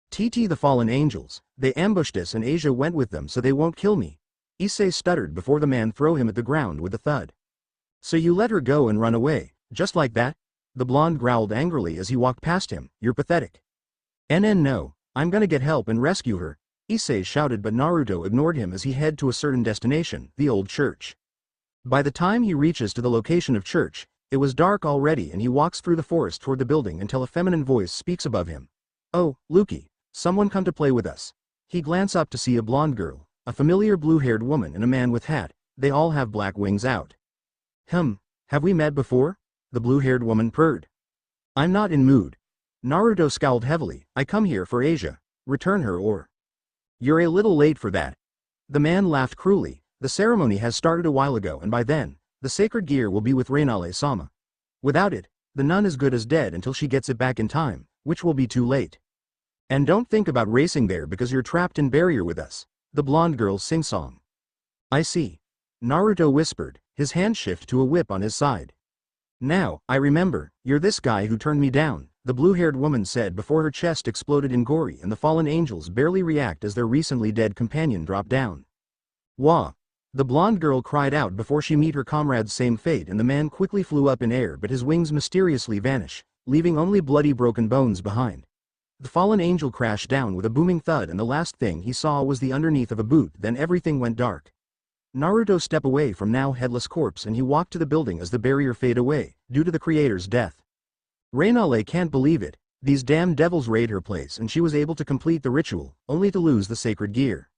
TT the fallen angels, they ambushed us and Asia went with them so they won't kill me. Issei stuttered before the man threw him at the ground with a thud. So you let her go and run away, just like that? The blonde growled angrily as he walked past him, you're pathetic. No, I'm gonna get help and rescue her. Issei shouted but Naruto ignored him as he head to a certain destination, the old church. By the time he reaches to the location of church, it was dark already and he walks through the forest toward the building until a feminine voice speaks above him. Oh, Luki. Someone come to play with us. He glanced up to see a blonde girl, a familiar blue-haired woman and a man with hat, they all have black wings out. Have we met before? The blue-haired woman purred. I'm not in mood. Naruto scowled heavily, I come here for Asia, return her or. You're a little late for that. The man laughed cruelly, the ceremony has started a while ago and by then, the sacred gear will be with Reinale-sama. Without it, the nun is good as dead until she gets it back in time, which will be too late. And don't think about racing there because you're trapped in barrier with us. The blonde girl sing-song. I see. Naruto whispered, his hand shift to a whip on his side. Now, I remember, you're this guy who turned me down, the blue-haired woman said before her chest exploded in gory and the fallen angels barely react as their recently dead companion dropped down. Wah! The blonde girl cried out before she meet her comrade's same fate and the man quickly flew up in air but his wings mysteriously vanish, leaving only bloody broken bones behind. The fallen angel crashed down with a booming thud and the last thing he saw was the underneath of a boot, then everything went dark. Naruto stepped away from now headless corpse and he walked to the building as the barrier faded away, due to the creator's death. Reinale can't believe it, these damn devils raid her place and she was able to complete the ritual, only to lose the sacred gear.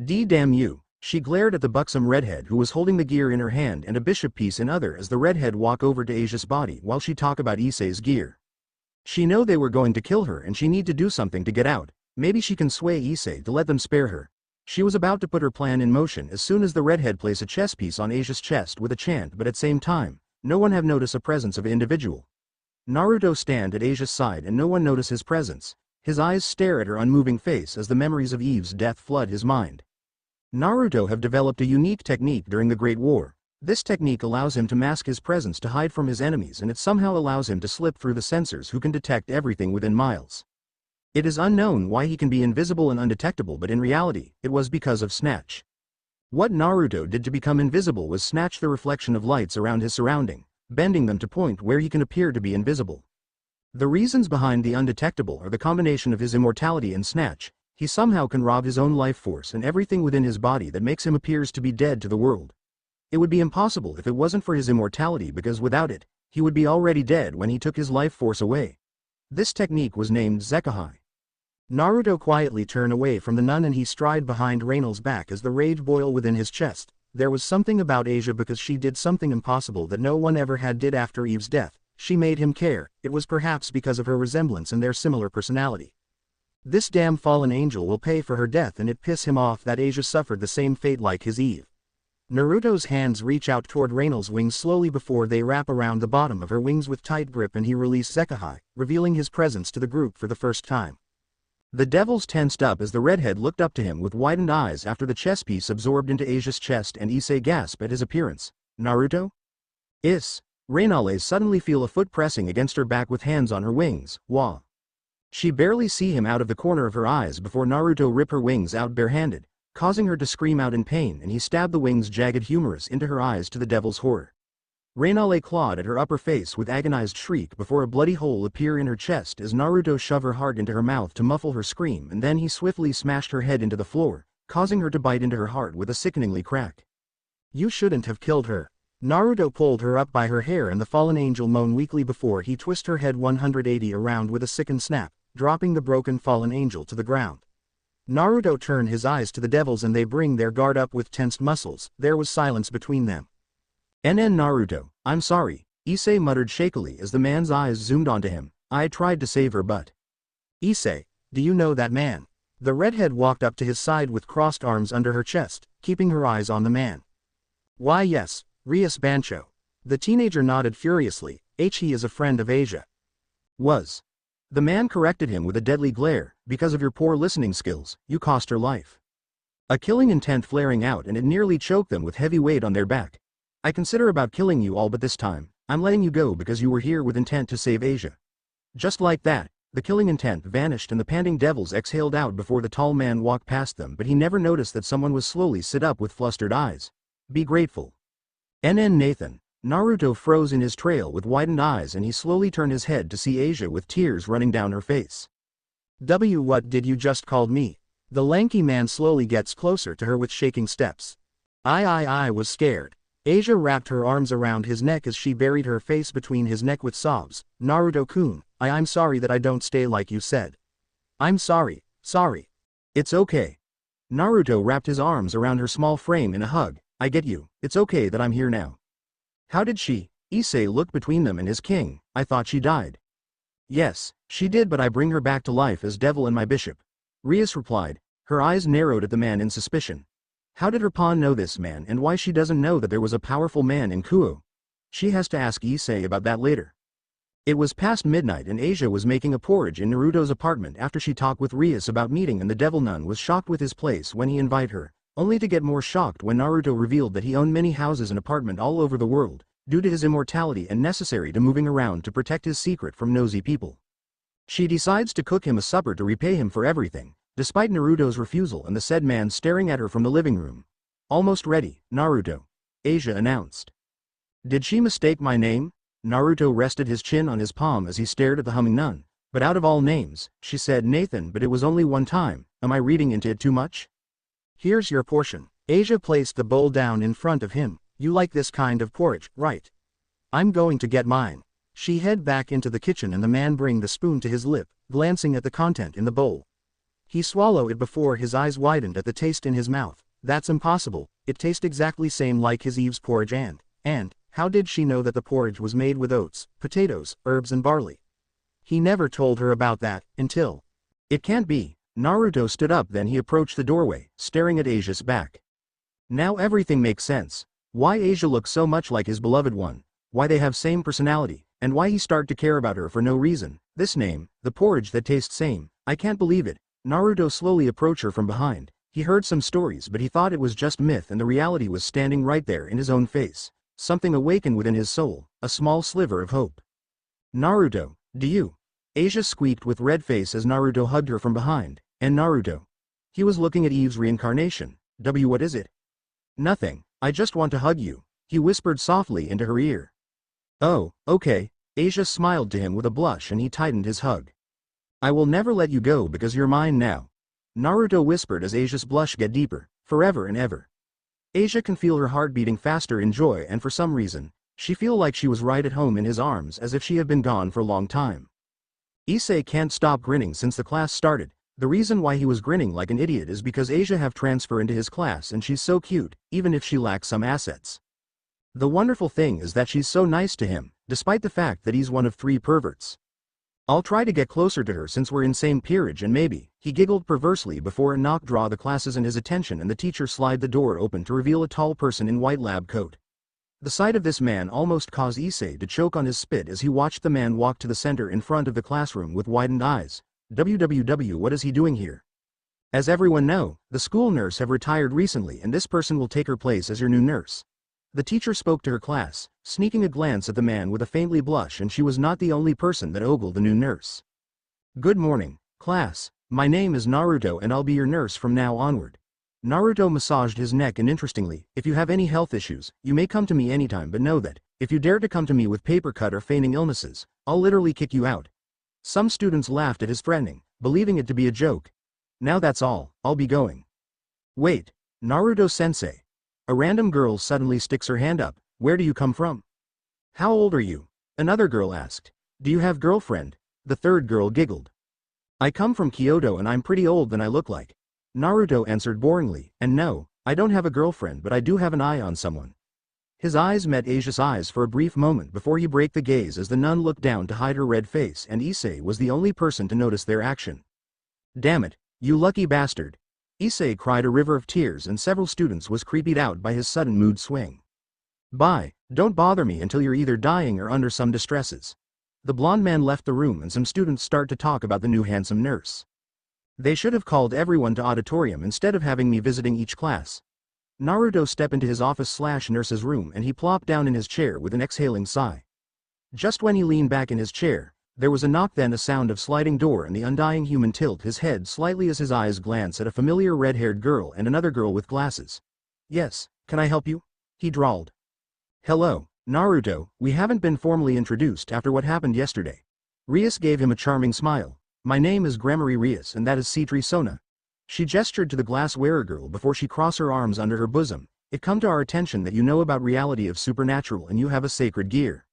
Damn you, she glared at the buxom redhead who was holding the gear in her hand and a bishop piece in other as the redhead walked over to Asia's body while she talked about Issei's gear. She know they were going to kill her and she need to do something to get out, maybe she can sway Issei to let them spare her. She was about to put her plan in motion as soon as the redhead placed a chess piece on Asia's chest with a chant but at same time, no one have noticed a presence of an individual. Naruto stand at Asia's side and no one notice his presence, his eyes stare at her unmoving face as the memories of Eve's death flood his mind. Naruto have developed a unique technique during the Great War. This technique allows him to mask his presence to hide from his enemies and it somehow allows him to slip through the sensors who can detect everything within miles. It is unknown why he can be invisible and undetectable but in reality, it was because of Snatch. What Naruto did to become invisible was snatch the reflection of lights around his surrounding, bending them to point where he can appear to be invisible. The reasons behind the undetectable are the combination of his immortality and Snatch, he somehow can rob his own life force and everything within his body that makes him appears to be dead to the world. It would be impossible if it wasn't for his immortality because without it, he would be already dead when he took his life force away. This technique was named Zekahai. Naruto quietly turned away from the nun and he stride behind Reinal's back as the rage boiled within his chest. There was something about Asia because she did something impossible that no one ever had did after Eve's death. She made him care, it was perhaps because of her resemblance and their similar personality. This damn fallen angel will pay for her death and it piss him off that Asia suffered the same fate like his Eve. Naruto's hands reach out toward Reinal's wings slowly before they wrap around the bottom of her wings with tight grip and he released Zekahai, revealing his presence to the group for the first time. The devils tensed up as the redhead looked up to him with widened eyes after the chess piece absorbed into Asia's chest and Issei gasped at his appearance. Naruto? Reinale suddenly feel a foot pressing against her back with hands on her wings, wah. She barely see him out of the corner of her eyes before Naruto rip her wings out barehanded, causing her to scream out in pain and he stabbed the wings jagged humorous into her eyes to the devil's horror. Reinale clawed at her upper face with agonized shriek before a bloody hole appeared in her chest as Naruto shoved her heart into her mouth to muffle her scream and then he swiftly smashed her head into the floor, causing her to bite into her heart with a sickeningly crack. You shouldn't have killed her. Naruto pulled her up by her hair and the fallen angel moaned weakly before he twisted her head 180 around with a sickened snap, dropping the broken fallen angel to the ground. Naruto turned his eyes to the devils and they bring their guard up with tensed muscles. There was silence between them. Naruto, I'm sorry, Issei muttered shakily as the man's eyes zoomed onto him. I tried to save her but. Issei, do you know that man? The redhead walked up to his side with crossed arms under her chest, keeping her eyes on the man. Why yes, Rias Bancho. The teenager nodded furiously. He is a friend of Asia. Was. The man corrected him with a deadly glare. Because of your poor listening skills, you cost her life. A killing intent flaring out, and it nearly choked them with heavy weight on their back. I consider about killing you all, but this time, I'm letting you go because you were here with intent to save Asia. Just like that, the killing intent vanished and the panting devils exhaled out before the tall man walked past them, but he never noticed that someone was slowly sit up with flustered eyes. Be grateful. Nathan. Naruto froze in his trail with widened eyes, and he slowly turned his head to see Asia with tears running down her face. What did you just call me? The lanky man slowly gets closer to her with shaking steps. I was scared. Asia wrapped her arms around his neck as she buried her face between his neck with sobs. Naruto-kun, I'm sorry that I don't stay like you said. I'm sorry. It's okay. Naruto wrapped his arms around her small frame in a hug. I get you, it's okay that I'm here now. How did she? Issei looked between them and his king. I thought she died. Yes, she did, but I bring her back to life as devil and my bishop. Rias replied. Her eyes narrowed at the man in suspicion. How did her pawn know this man, and why she doesn't know that there was a powerful man in Kuo? She has to ask Issei about that later. It was past midnight and Asia was making a porridge in Naruto's apartment after she talked with Rias about meeting, and the devil nun was shocked with his place when he invited her, only to get more shocked when Naruto revealed that he owned many houses and apartments all over the world, due to his immortality and necessary to moving around to protect his secret from nosy people. She decides to cook him a supper to repay him for everything, despite Naruto's refusal and the said man staring at her from the living room. Almost ready, Naruto. Asia announced. Did she mistake my name? Naruto rested his chin on his palm as he stared at the humming nun. But out of all names, she said Nathan, but it was only one time. Am I reading into it too much? Here's your portion. Asia placed the bowl down in front of him. You like this kind of porridge, right? I'm going to get mine. She headed back into the kitchen and the man bring the spoon to his lip, glancing at the content in the bowl. He swallowed it before his eyes widened at the taste in his mouth. That's impossible, it tastes exactly same like his Eve's porridge and, how did she know that the porridge was made with oats, potatoes, herbs and barley? He never told her about that, until... It can't be. Naruto stood up, then he approached the doorway, staring at Asia's back. Now everything makes sense. Why Asia looks so much like his beloved one, why they have same personality, and why he start to care about her for no reason. This name, the porridge that tastes same, I can't believe it. Naruto slowly approached her from behind. He heard some stories, but he thought it was just myth, and the reality was standing right there in his own face. Something awakened within his soul, a small sliver of hope. Naruto, do you? Asia squeaked with red face as Naruto hugged her from behind. And Naruto. He was looking at Eve's reincarnation. What is it? Nothing, I just want to hug you, he whispered softly into her ear. Oh, okay. Asia smiled to him with a blush and he tightened his hug. I will never let you go because you're mine now. Naruto whispered as Asia's blush get deeper, forever and ever. Asia can feel her heart beating faster in joy, and for some reason, she feel like she was right at home in his arms, as if she had been gone for a long time. Issei can't stop grinning since the class started. The reason why he was grinning like an idiot is because Asia have transfer into his class and she's so cute, even if she lacks some assets. The wonderful thing is that she's so nice to him, despite the fact that he's one of 3 perverts. I'll try to get closer to her since we're in same peerage, and maybe, he giggled perversely before a knock draw the classes in his attention and the teacher slid the door open to reveal a tall person in white lab coat. The sight of this man almost caused Issei to choke on his spit as he watched the man walk to the center in front of the classroom with widened eyes. What is he doing here? As everyone know, the school nurse have retired recently and this person will take her place as your new nurse. The teacher spoke to her class, sneaking a glance at the man with a faintly blush, and she was not the only person that ogled the new nurse. Good morning, class. My name is Naruto and I'll be your nurse from now onward. Naruto massaged his neck, and interestingly, if you have any health issues, you may come to me anytime, but know that, if you dare to come to me with paper cut or feigning illnesses, I'll literally kick you out. Some students laughed at his threatening, believing it to be a joke. Now that's all, I'll be going. Wait, Naruto-sensei. A random girl suddenly sticks her hand up. Where do you come from? How old are you? Another girl asked. Do you have girlfriend? The third girl giggled. I come from Kyoto and I'm pretty old than I look like. Naruto answered boringly, and no, I don't have a girlfriend, but I do have an eye on someone. His eyes met Asia's eyes for a brief moment before he break the gaze as the nun looked down to hide her red face, and Issei was the only person to notice their action. Damn it, you lucky bastard. Issei cried a river of tears and several students was creeped out by his sudden mood swing. Bye, don't bother me until you're either dying or under some distresses. The blonde man left the room and some students start to talk about the new handsome nurse. They should have called everyone to auditorium instead of having me visiting each class. Naruto stepped into his office/nurse's room and he plopped down in his chair with an exhaling sigh. Just when he leaned back in his chair, there was a knock, then a sound of sliding door and the undying human tilt his head slightly as his eyes glance at a familiar red-haired girl and another girl with glasses. Yes, can I help you? He drawled. Hello, Naruto, we haven't been formally introduced after what happened yesterday. Rias gave him a charming smile. My name is Gremory Rias and that is Citri Sona. She gestured to the glass-wearer girl before she crossed her arms under her bosom. It come to our attention that you know about reality of supernatural and you have a sacred gear.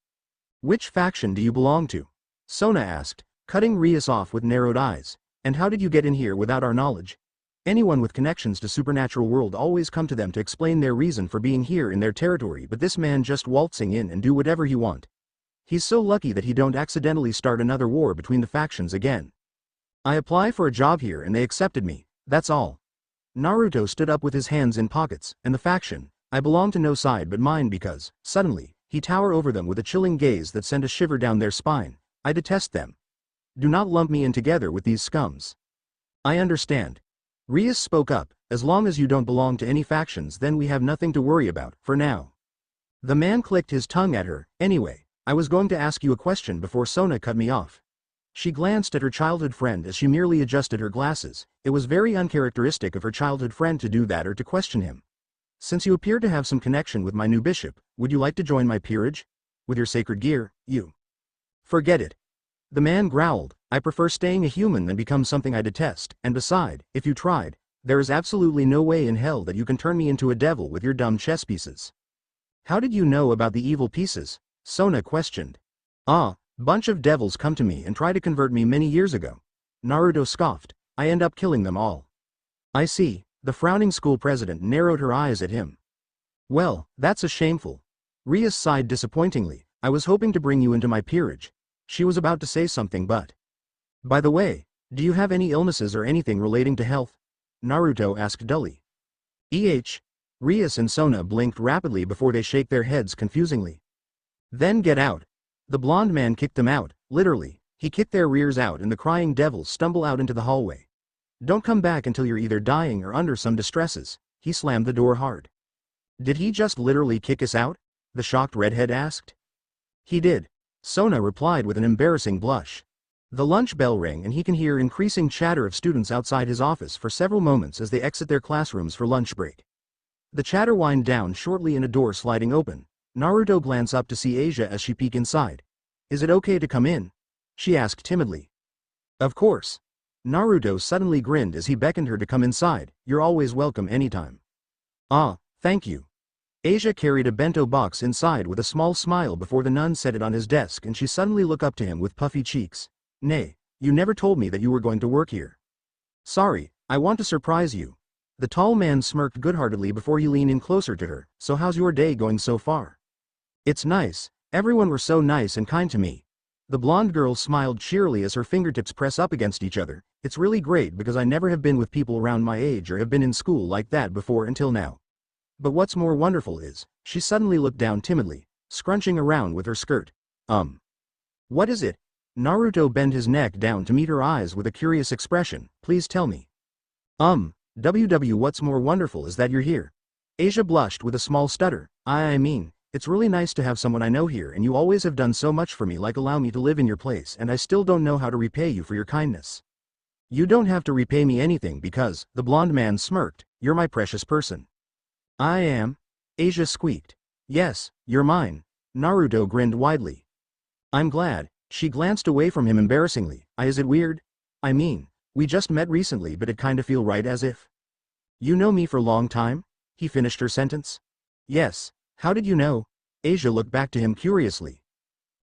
Which faction do you belong to? Sona asked, cutting Rias off with narrowed eyes. And how did you get in here without our knowledge? Anyone with connections to supernatural world always come to them to explain their reason for being here in their territory, but this man just waltzing in and do whatever he want. He's so lucky that he don't accidentally start another war between the factions again. I apply for a job here and they accepted me, that's all. Naruto stood up with his hands in pockets, and the faction, I belong to no side but mine because, suddenly, he towered over them with a chilling gaze that sent a shiver down their spine. I detest them. Do not lump me in together with these scums. I understand. Rias spoke up, as long as you don't belong to any factions then we have nothing to worry about, for now. The man clicked his tongue at her. Anyway, I was going to ask you a question before Sona cut me off. She glanced at her childhood friend as she merely adjusted her glasses. It was very uncharacteristic of her childhood friend to do that or to question him. Since you appear to have some connection with my new bishop, would you like to join my peerage? With your sacred gear, you. Forget it. The man growled, I prefer staying a human than become something I detest, and beside, if you tried, there is absolutely no way in hell that you can turn me into a devil with your dumb chess pieces. How did you know about the evil pieces? Sona questioned. Ah, bunch of devils come to me and try to convert me many years ago. Naruto scoffed, I end up killing them all. I see, the frowning school president narrowed her eyes at him. Well, that's a shameful. Rias sighed disappointingly, I was hoping to bring you into my peerage. She was about to say something but. By the way, do you have any illnesses or anything relating to health? Naruto asked dully. Rias and Sona blinked rapidly before they shake their heads confusingly. Then get out. The blonde man kicked them out, literally, he kicked their rears out and the crying devils stumble out into the hallway. Don't come back until you're either dying or under some distresses, he slammed the door hard. Did he just literally kick us out? The shocked redhead asked. He did. Sona replied with an embarrassing blush. The lunch bell rang and he can hear increasing chatter of students outside his office for several moments as they exit their classrooms for lunch break. The chatter wind down shortly in a door sliding open. Naruto glanced up to see Asia as she peeked inside. Is it okay to come in? She asked timidly. Of course. Naruto suddenly grinned as he beckoned her to come inside. You're always welcome anytime. Ah, thank you. Asia carried a bento box inside with a small smile before the nun set it on his desk and she suddenly looked up to him with puffy cheeks. Nay, you never told me that you were going to work here. Sorry, I want to surprise you. The tall man smirked good-heartedly before he leaned in closer to her. So how's your day going so far? It's nice, everyone were so nice and kind to me. The blonde girl smiled cheerily as her fingertips press up against each other. It's really great because I never have been with people around my age or have been in school like that before until now. But what's more wonderful is, she suddenly looked down timidly, scrunching around with her skirt. What is it? Naruto bent his neck down to meet her eyes with a curious expression. Please tell me. What's more wonderful is that you're here. Asia blushed with a small stutter. I mean, it's really nice to have someone I know here and you always have done so much for me, like allow me to live in your place, and I still don't know how to repay you for your kindness. You don't have to repay me anything because, the blonde man smirked, you're my precious person. I am. Asia squeaked. Yes, you're mine. Naruto grinned widely. I'm glad. She glanced away from him embarrassingly. Is it weird? I mean, we just met recently but it kinda feel right as if. You know me for a long time? He finished her sentence. Yes, how did you know? Asia looked back to him curiously.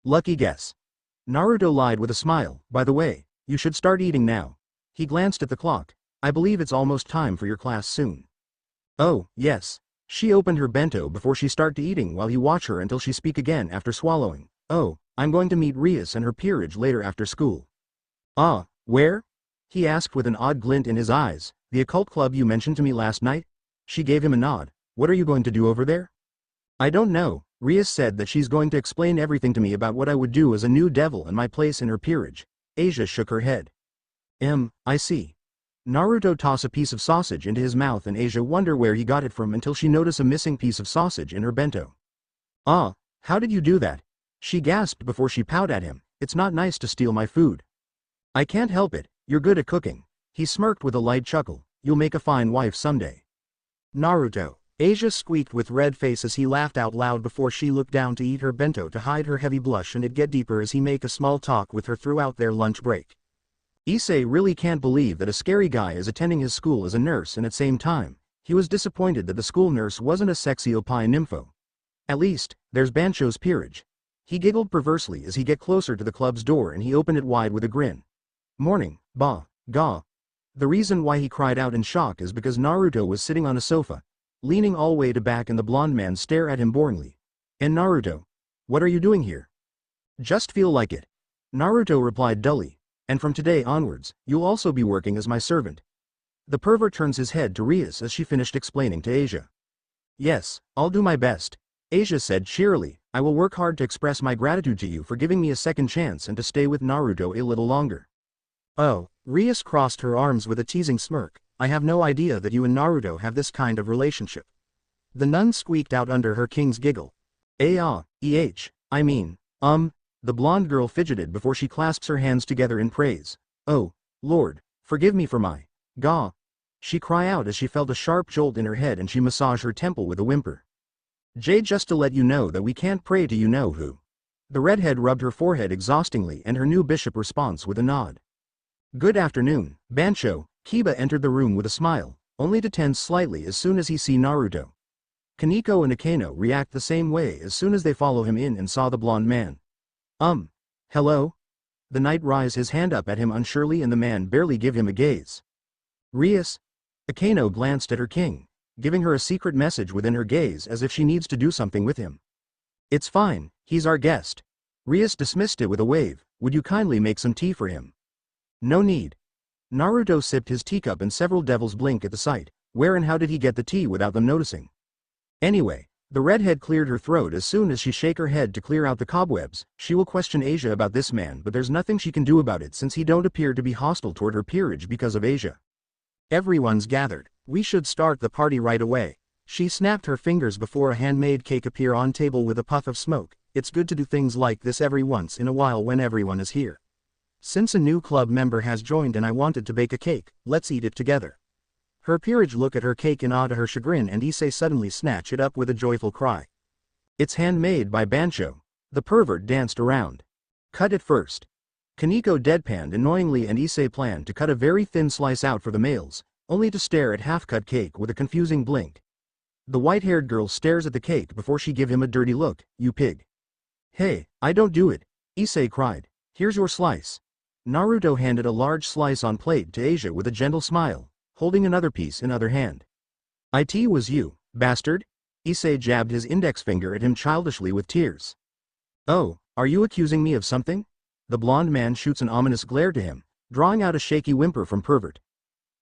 Lucky guess. Naruto lied with a smile. By the way, you should start eating now. He glanced at the clock. I believe it's almost time for your class soon. Oh, yes. She opened her bento before she started eating while he watched her until she speak again after swallowing. Oh, I'm going to meet Rias and her peerage later after school. Ah, where? he asked with an odd glint in his eyes. The occult club you mentioned to me last night? She gave him a nod. What are you going to do over there? I don't know. Rias said that she's going to explain everything to me about what I would do as a new devil and my place in her peerage. Asia shook her head. I see. Naruto tossed a piece of sausage into his mouth and Asia wondered where he got it from until she noticed a missing piece of sausage in her bento. Ah, how did you do that? She gasped before she pouted at him. It's not nice to steal my food. I can't help it, you're good at cooking. He smirked with a light chuckle. You'll make a fine wife someday. Naruto. Asia squeaked with red face as he laughed out loud before she looked down to eat her bento to hide her heavy blush and it get deeper as he make a small talk with her throughout their lunch break. Issei really can't believe that a scary guy is attending his school as a nurse and at the same time, he was disappointed that the school nurse wasn't a sexy opie nympho. At least, there's Bancho's peerage. He giggled perversely as he get closer to the club's door and he opened it wide with a grin. Morning, ga. The reason why he cried out in shock is because Naruto was sitting on a sofa, leaning all way to back and the blonde man stared at him boringly. And Naruto, what are you doing here? Just feel like it. Naruto replied dully, and from today onwards, you'll also be working as my servant. The pervert turns his head to Rias as she finished explaining to Asia. Yes, I'll do my best. Asia said cheerily, I will work hard to express my gratitude to you for giving me a second chance and to stay with Naruto a little longer. Oh, Rias crossed her arms with a teasing smirk. I have no idea that you and Naruto have this kind of relationship. The nun squeaked out under her king's giggle. I mean, the blonde girl fidgeted before she clasps her hands together in praise. Oh, Lord, forgive me for my, ga. She cried out as she felt a sharp jolt in her head and she massaged her temple with a whimper. Jay, just to let you know that we can't pray to you know who. The redhead rubbed her forehead exhaustingly and her new bishop response with a nod. Good afternoon, Bancho. Kiba entered the room with a smile, only to tense slightly as soon as he see Naruto. Kaneko and Akeno react the same way as soon as they follow him in and saw the blonde man. Hello? The knight raised his hand up at him unsurely and the man barely give him a gaze. Rias? Akeno glanced at her king, giving her a secret message within her gaze as if she needs to do something with him. It's fine, he's our guest. Rias dismissed it with a wave. Would you kindly make some tea for him? No need. Naruto sipped his teacup and several devils blink at the sight. Where and how did he get the tea without them noticing? Anyway, the redhead cleared her throat as soon as she shake her head to clear out the cobwebs. She will question Asia about this man but there's nothing she can do about it since he don't appear to be hostile toward her peerage because of Asia. Everyone's gathered. We should start the party right away. She snapped her fingers before a handmade cake appear on table with a puff of smoke. It's good to do things like this every once in a while when everyone is here. Since a new club member has joined and I wanted to bake a cake, let's eat it together. Her peerage looked at her cake in awe to her chagrin and Issei suddenly snatched it up with a joyful cry. It's handmade by Bancho. The pervert danced around. Cut it first. Kaneko deadpanned annoyingly and Issei planned to cut a very thin slice out for the males, only to stare at half-cut cake with a confusing blink. The white-haired girl stares at the cake before she give him a dirty look. You pig. Hey, I don't do it. Issei cried. Here's your slice. Naruto handed a large slice on plate to Asia with a gentle smile, holding another piece in other hand. It was you, bastard? Issei jabbed his index finger at him childishly with tears. Oh, are you accusing me of something? The blonde man shoots an ominous glare to him, drawing out a shaky whimper from pervert.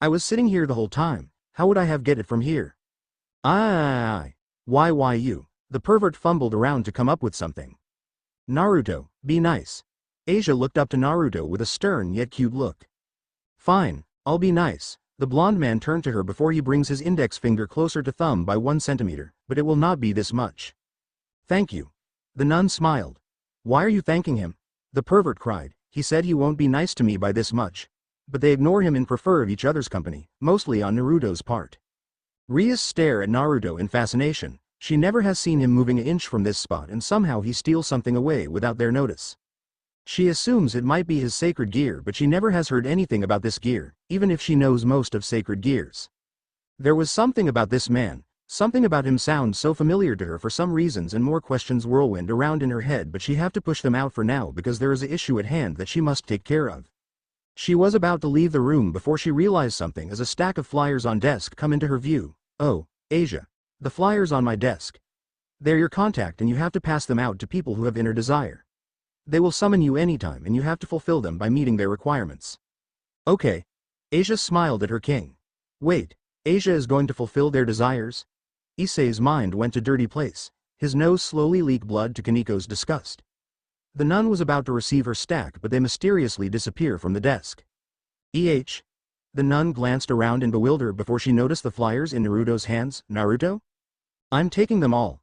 I was sitting here the whole time, how would I have get it from here? Why you? The pervert fumbled around to come up with something. Naruto, be nice. Asia looked up to Naruto with a stern yet cute look. Fine, I'll be nice. The blonde man turned to her before he brings his index finger closer to thumb by 1 centimeter, but it will not be this much. Thank you. The nun smiled. Why are you thanking him? The pervert cried. He said he won't be nice to me by this much. But they ignore him in prefer of each other's company, mostly on Naruto's part. Rias stared at Naruto in fascination. She never has seen him moving an inch from this spot and somehow he steals something away without their notice. She assumes it might be his sacred gear but she never has heard anything about this gear, even if she knows most of sacred gears. There was something about this man, something about him sounds so familiar to her for some reasons and more questions whirlwind around in her head but she have to push them out for now because there is an issue at hand that she must take care of. She was about to leave the room before she realized something as a stack of flyers on desk come into her view. Oh, Asia. The flyers on my desk. They're your contact and you have to pass them out to people who have inner desire. They will summon you anytime and you have to fulfill them by meeting their requirements. Okay. Asia smiled at her king. Wait, Asia is going to fulfill their desires? Issei's mind went to dirty place. His nose slowly leaked blood to Kaniko's disgust. The nun was about to receive her stack, but they mysteriously disappear from the desk. The nun glanced around in bewilderment before she noticed the flyers in Naruto's hands. Naruto? I'm taking them all.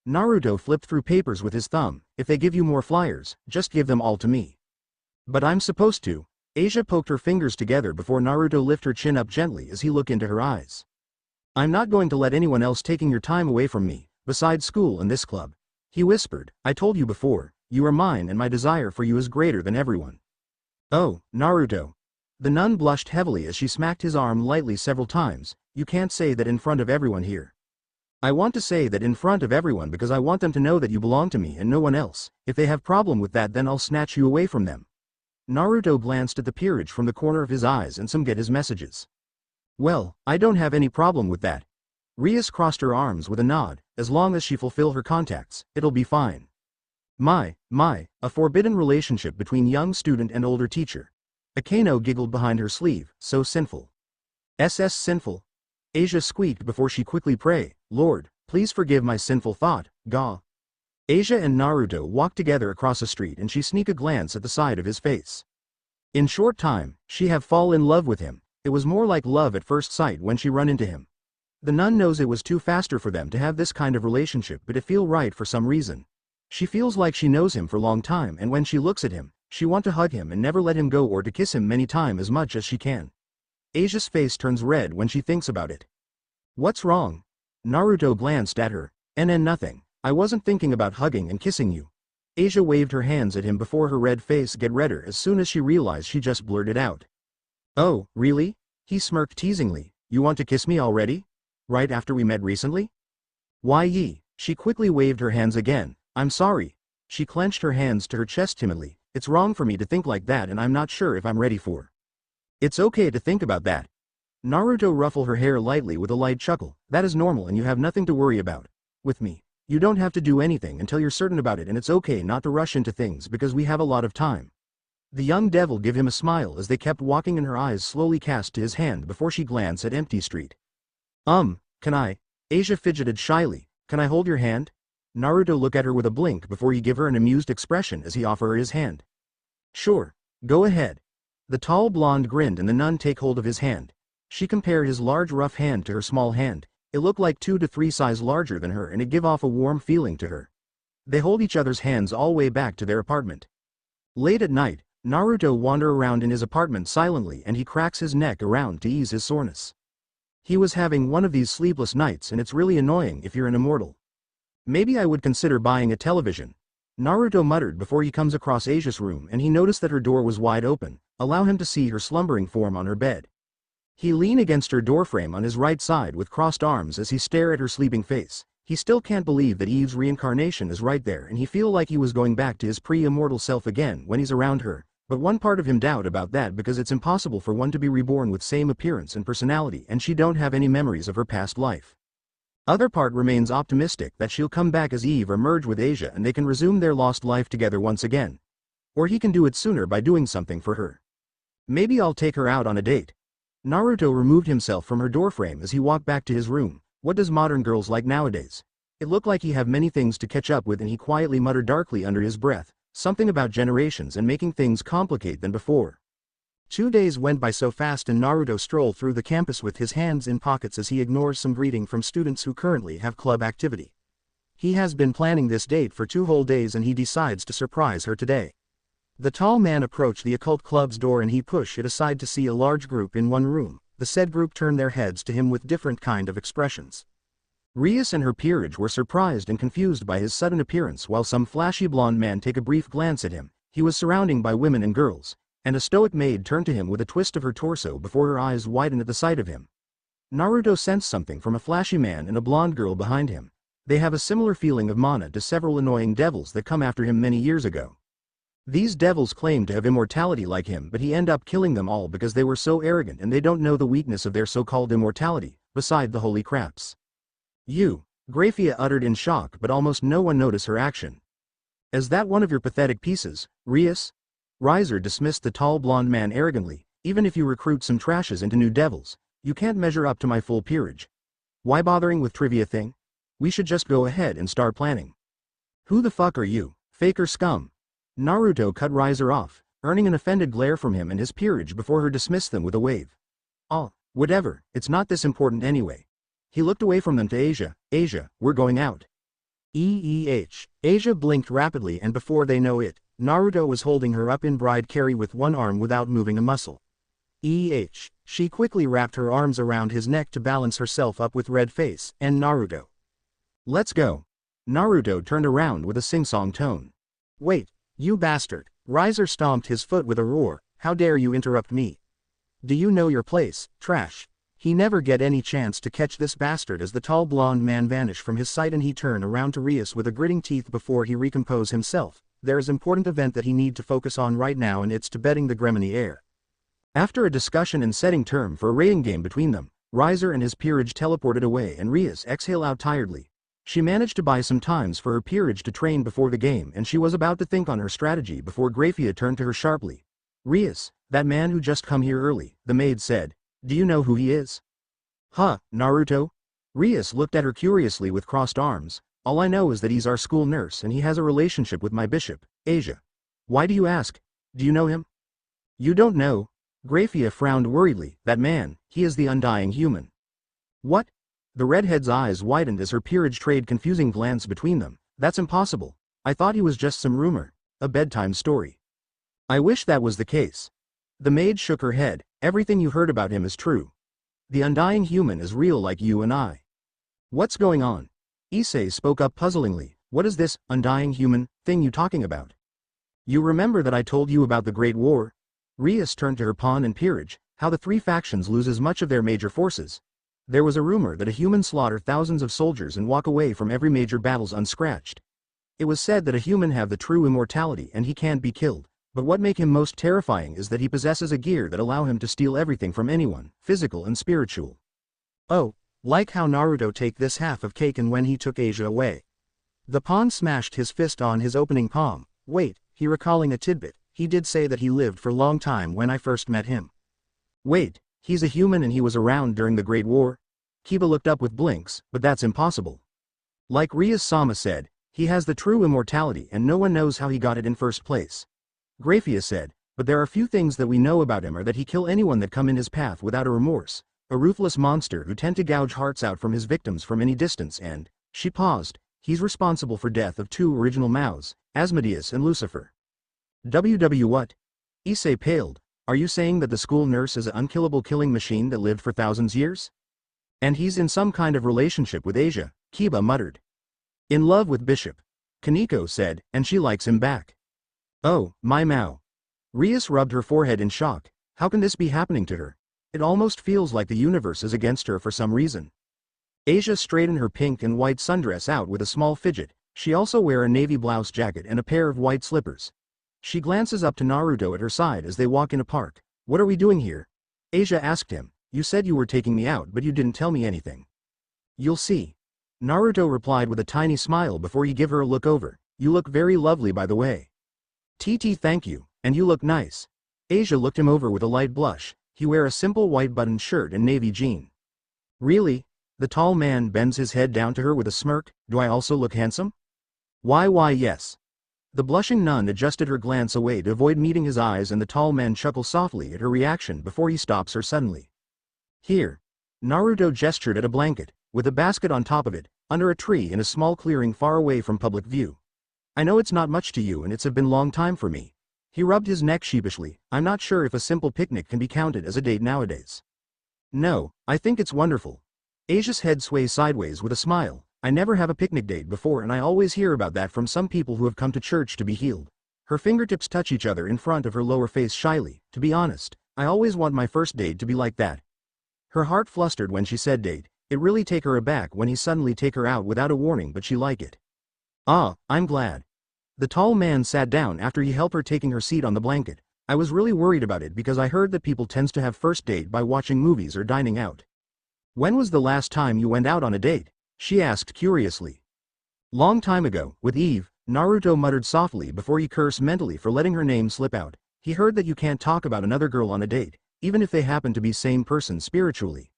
Naruto flipped through papers with his thumb. If they give you more flyers, just give them all to me. But I'm supposed to. Asia poked her fingers together before Naruto lifted her chin up gently as he looked into her eyes. I'm not going to let anyone else taking your time away from me, besides school and this club. He whispered, I told you before, you are mine and my desire for you is greater than everyone. Oh, Naruto. The nun blushed heavily as she smacked his arm lightly several times. You can't say that in front of everyone here. I want to say that in front of everyone because I want them to know that you belong to me and no one else. If they have problem with that, then I'll snatch you away from them. Naruto glanced at the peerage from the corner of his eyes and some get his messages. Well, I don't have any problem with that. Rias crossed her arms with a nod. As long as she fulfill her contacts, it'll be fine. My, a forbidden relationship between young student and older teacher. Akeno giggled behind her sleeve, so sinful. Sinful? Asia squeaked before she quickly prayed, Lord, please forgive my sinful thought, Ga. Asia and Naruto walked together across a street and she sneaked a glance at the side of his face. In short time, she have fall in love with him. It was more like love at first sight when she run into him. The nun knows it was too faster for them to have this kind of relationship, but it feel right for some reason. She feels like she knows him for a long time, and when she looks at him, she want to hug him and never let him go or to kiss him many times as much as she can. Asia's face turns red when she thinks about it. What's wrong? Naruto glanced at her. Nothing. I wasn't thinking about hugging and kissing you. Asia waved her hands at him before her red face get redder as soon as she realized she just blurted out. Oh, really? He smirked teasingly. You want to kiss me already? Right after we met recently? Why? She quickly waved her hands again. I'm sorry. She clenched her hands to her chest timidly. It's wrong for me to think like that and I'm not sure if I'm ready for. It's okay to think about that. Naruto ruffled her hair lightly with a light chuckle. That is normal and you have nothing to worry about. With me. You don't have to do anything until you're certain about it, and it's okay not to rush into things because we have a lot of time. The young devil gave him a smile as they kept walking and her eyes slowly cast to his hand before she glanced at empty street. Can I? Asia fidgeted shyly. Can I hold your hand? Naruto looked at her with a blink before he gave her an amused expression as he offered her his hand. Sure. Go ahead. The tall blonde grinned and the nun take hold of his hand. She compared his large rough hand to her small hand. It looked like 2 to 3 size larger than her and it give off a warm feeling to her. They hold each other's hands all way back to their apartment. Late at night, Naruto wander around in his apartment silently and he cracks his neck around to ease his soreness. He was having one of these sleepless nights and it's really annoying if you're an immortal. Maybe I would consider buying a television. Naruto muttered before he comes across Asia's room and he noticed that her door was wide open, allow him to see her slumbering form on her bed. He leaned against her doorframe on his right side with crossed arms as he stared at her sleeping face. He still can't believe that Eve's reincarnation is right there and he feel like he was going back to his pre-immortal self again when he's around her, but one part of him doubt about that because it's impossible for one to be reborn with same appearance and personality and she don't have any memories of her past life. Other part remains optimistic that she'll come back as Eve or merge with Asia and they can resume their lost life together once again. Or he can do it sooner by doing something for her. Maybe I'll take her out on a date. Naruto removed himself from her doorframe as he walked back to his room. What does modern girls like nowadays? It looked like he have many things to catch up with and he quietly muttered darkly under his breath, something about generations and making things complicate than before. 2 days went by so fast and Naruto strolled through the campus with his hands in pockets as he ignores some greeting from students who currently have club activity. He has been planning this date for 2 whole days and he decides to surprise her today. The tall man approached the occult club's door and he pushed it aside to see a large group in one room. The said group turned their heads to him with different kind of expressions. Rias and her peerage were surprised and confused by his sudden appearance while some flashy blonde man take a brief glance at him. He was surrounded by women and girls, and a stoic maid turned to him with a twist of her torso before her eyes widened at the sight of him. Naruto sensed something from a flashy man and a blonde girl behind him. They have a similar feeling of mana to several annoying devils that come after him many years ago. These devils claim to have immortality like him, but he ended up killing them all because they were so arrogant and they don't know the weakness of their so-called immortality, beside the holy craps. Graphia uttered in shock, but almost no one noticed her action. Is that one of your pathetic pieces, Rias? Riser dismissed the tall blonde man arrogantly. Even if you recruit some trashes into new devils, you can't measure up to my full peerage. Why bothering with trivia thing? We should just go ahead and start planning. Who the fuck are you, faker scum? Naruto cut Riser off, earning an offended glare from him and his peerage before her dismissed them with a wave. Oh, whatever, it's not this important anyway. He looked away from them to Asia. Asia, we're going out. Asia blinked rapidly, and before they know it, Naruto was holding her up in bride carry with one arm without moving a muscle. She quickly wrapped her arms around his neck to balance herself up with red face, and Naruto. Let's go. Naruto turned around with a sing-song tone. Wait, you bastard. Riser stomped his foot with a roar. How dare you interrupt me? Do you know your place, trash? He never get any chance to catch this bastard as the tall blonde man vanished from his sight, and he turned around to Rias with a gritting teeth before he recompose himself. There is important event that he need to focus on right now, and it's to betting the Gremini heir. After a discussion and setting term for a rating game between them, Riser and his peerage teleported away and Rias exhaled out tiredly. She managed to buy some times for her peerage to train before the game, and she was about to think on her strategy before Grafia turned to her sharply. Rias, that man who just come here early, the maid said. Do you know who he is? Huh, Naruto? Rias looked at her curiously with crossed arms. All I know is that he's our school nurse and he has a relationship with my bishop, Asia. Why do you ask? Do you know him? You don't know? Grafia frowned worriedly. That man, he is the undying human. What? The redhead's eyes widened as her peerage traded confusing glance between them. That's impossible. I thought he was just some rumor. A bedtime story. I wish that was the case. The maid shook her head. Everything you heard about him is true. The undying human is real like you and I. What's going on? Issei spoke up puzzlingly. What is this undying human thing you talking about? You remember that I told you about the Great War? Rias turned to her pawn and peerage, how the three factions loses much of their major forces. There was a rumor that a human slaughter thousands of soldiers and walk away from every major battles unscratched. It was said that a human have the true immortality and he can't be killed, but what make him most terrifying is that he possesses a gear that allow him to steal everything from anyone, physical and spiritual. Oh, like how Naruto take this half of cake and when he took Asia away. The pawn smashed his fist on his opening palm. Wait, he recalling a tidbit. He did say that he lived for long time when I first met him. Wait, he's a human and he was around during the Great War? Kiba looked up with blinks, but that's impossible. Like Rias-sama said, he has the true immortality and no one knows how he got it in first place. Grafia said, but there are few things that we know about him, or that he kill anyone that come in his path without a remorse, a ruthless monster who tend to gouge hearts out from his victims from any distance, and, she paused, he's responsible for death of two original Maos, Asmodeus and Lucifer. What? Issei paled. Are you saying that the school nurse is an unkillable killing machine that lived for thousands years? And he's in some kind of relationship with Asia, Kiba muttered. In love with Bishop. Kaneko said, and she likes him back. Oh, my Mao. Rias rubbed her forehead in shock. How can this be happening to her? It almost feels like the universe is against her for some reason. Asia straightened her pink and white sundress out with a small fidget. She also wear a navy blouse jacket and a pair of white slippers. She glances up to Naruto at her side as they walk in a park. What are we doing here? Asia asked him. You said you were taking me out, but you didn't tell me anything. You'll see. Naruto replied with a tiny smile before he gave her a look over. You look very lovely, by the way. TT, thank you, and you look nice. Asia looked him over with a light blush. He wear a simple white buttoned shirt and navy jean. Really? The tall man bends his head down to her with a smirk. Do I also look handsome? Why yes. The blushing nun adjusted her glance away to avoid meeting his eyes, and the tall man chuckled softly at her reaction before he stops her suddenly. Here. Naruto gestured at a blanket, with a basket on top of it, under a tree in a small clearing far away from public view. I know it's not much to you and it's been long time for me. He rubbed his neck sheepishly. I'm not sure if a simple picnic can be counted as a date nowadays. No, I think it's wonderful. Asia's head sways sideways with a smile. I never have a picnic date before, and I always hear about that from some people who have come to church to be healed. Her fingertips touch each other in front of her lower face shyly. To be honest, I always want my first date to be like that. Her heart flustered when she said date. It really take her aback when he suddenly take her out without a warning, but she like it. Ah, I'm glad. The tall man sat down after he helped her taking her seat on the blanket. I was really worried about it because I heard that people tends to have first date by watching movies or dining out. When was the last time you went out on a date? She asked curiously. Long time ago, with Eve, Naruto muttered softly before he cursed mentally for letting her name slip out. He heard that you can't talk about another girl on a date, even if they happen to be same person spiritually.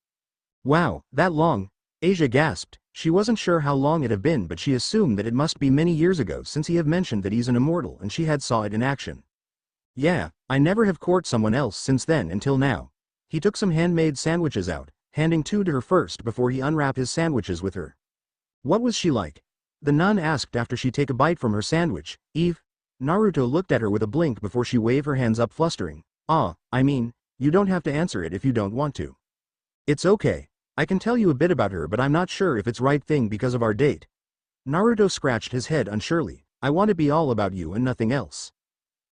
Wow, that long? Asia gasped. She wasn't sure how long it had been, but she assumed that it must be many years ago since he had mentioned that he's an immortal and she had saw it in action. Yeah, I never have court someone else since then until now. He took some handmade sandwiches out, handing two to her first before he unwrapped his sandwiches with her. What was she like? The nun asked after she take a bite from her sandwich. Eve? Naruto looked at her with a blink before she waved her hands up flustering. I mean, you don't have to answer it if you don't want to. It's okay. I can tell you a bit about her, but I'm not sure if it's right thing because of our date. Naruto scratched his head unsurely. I want to be all about you and nothing else.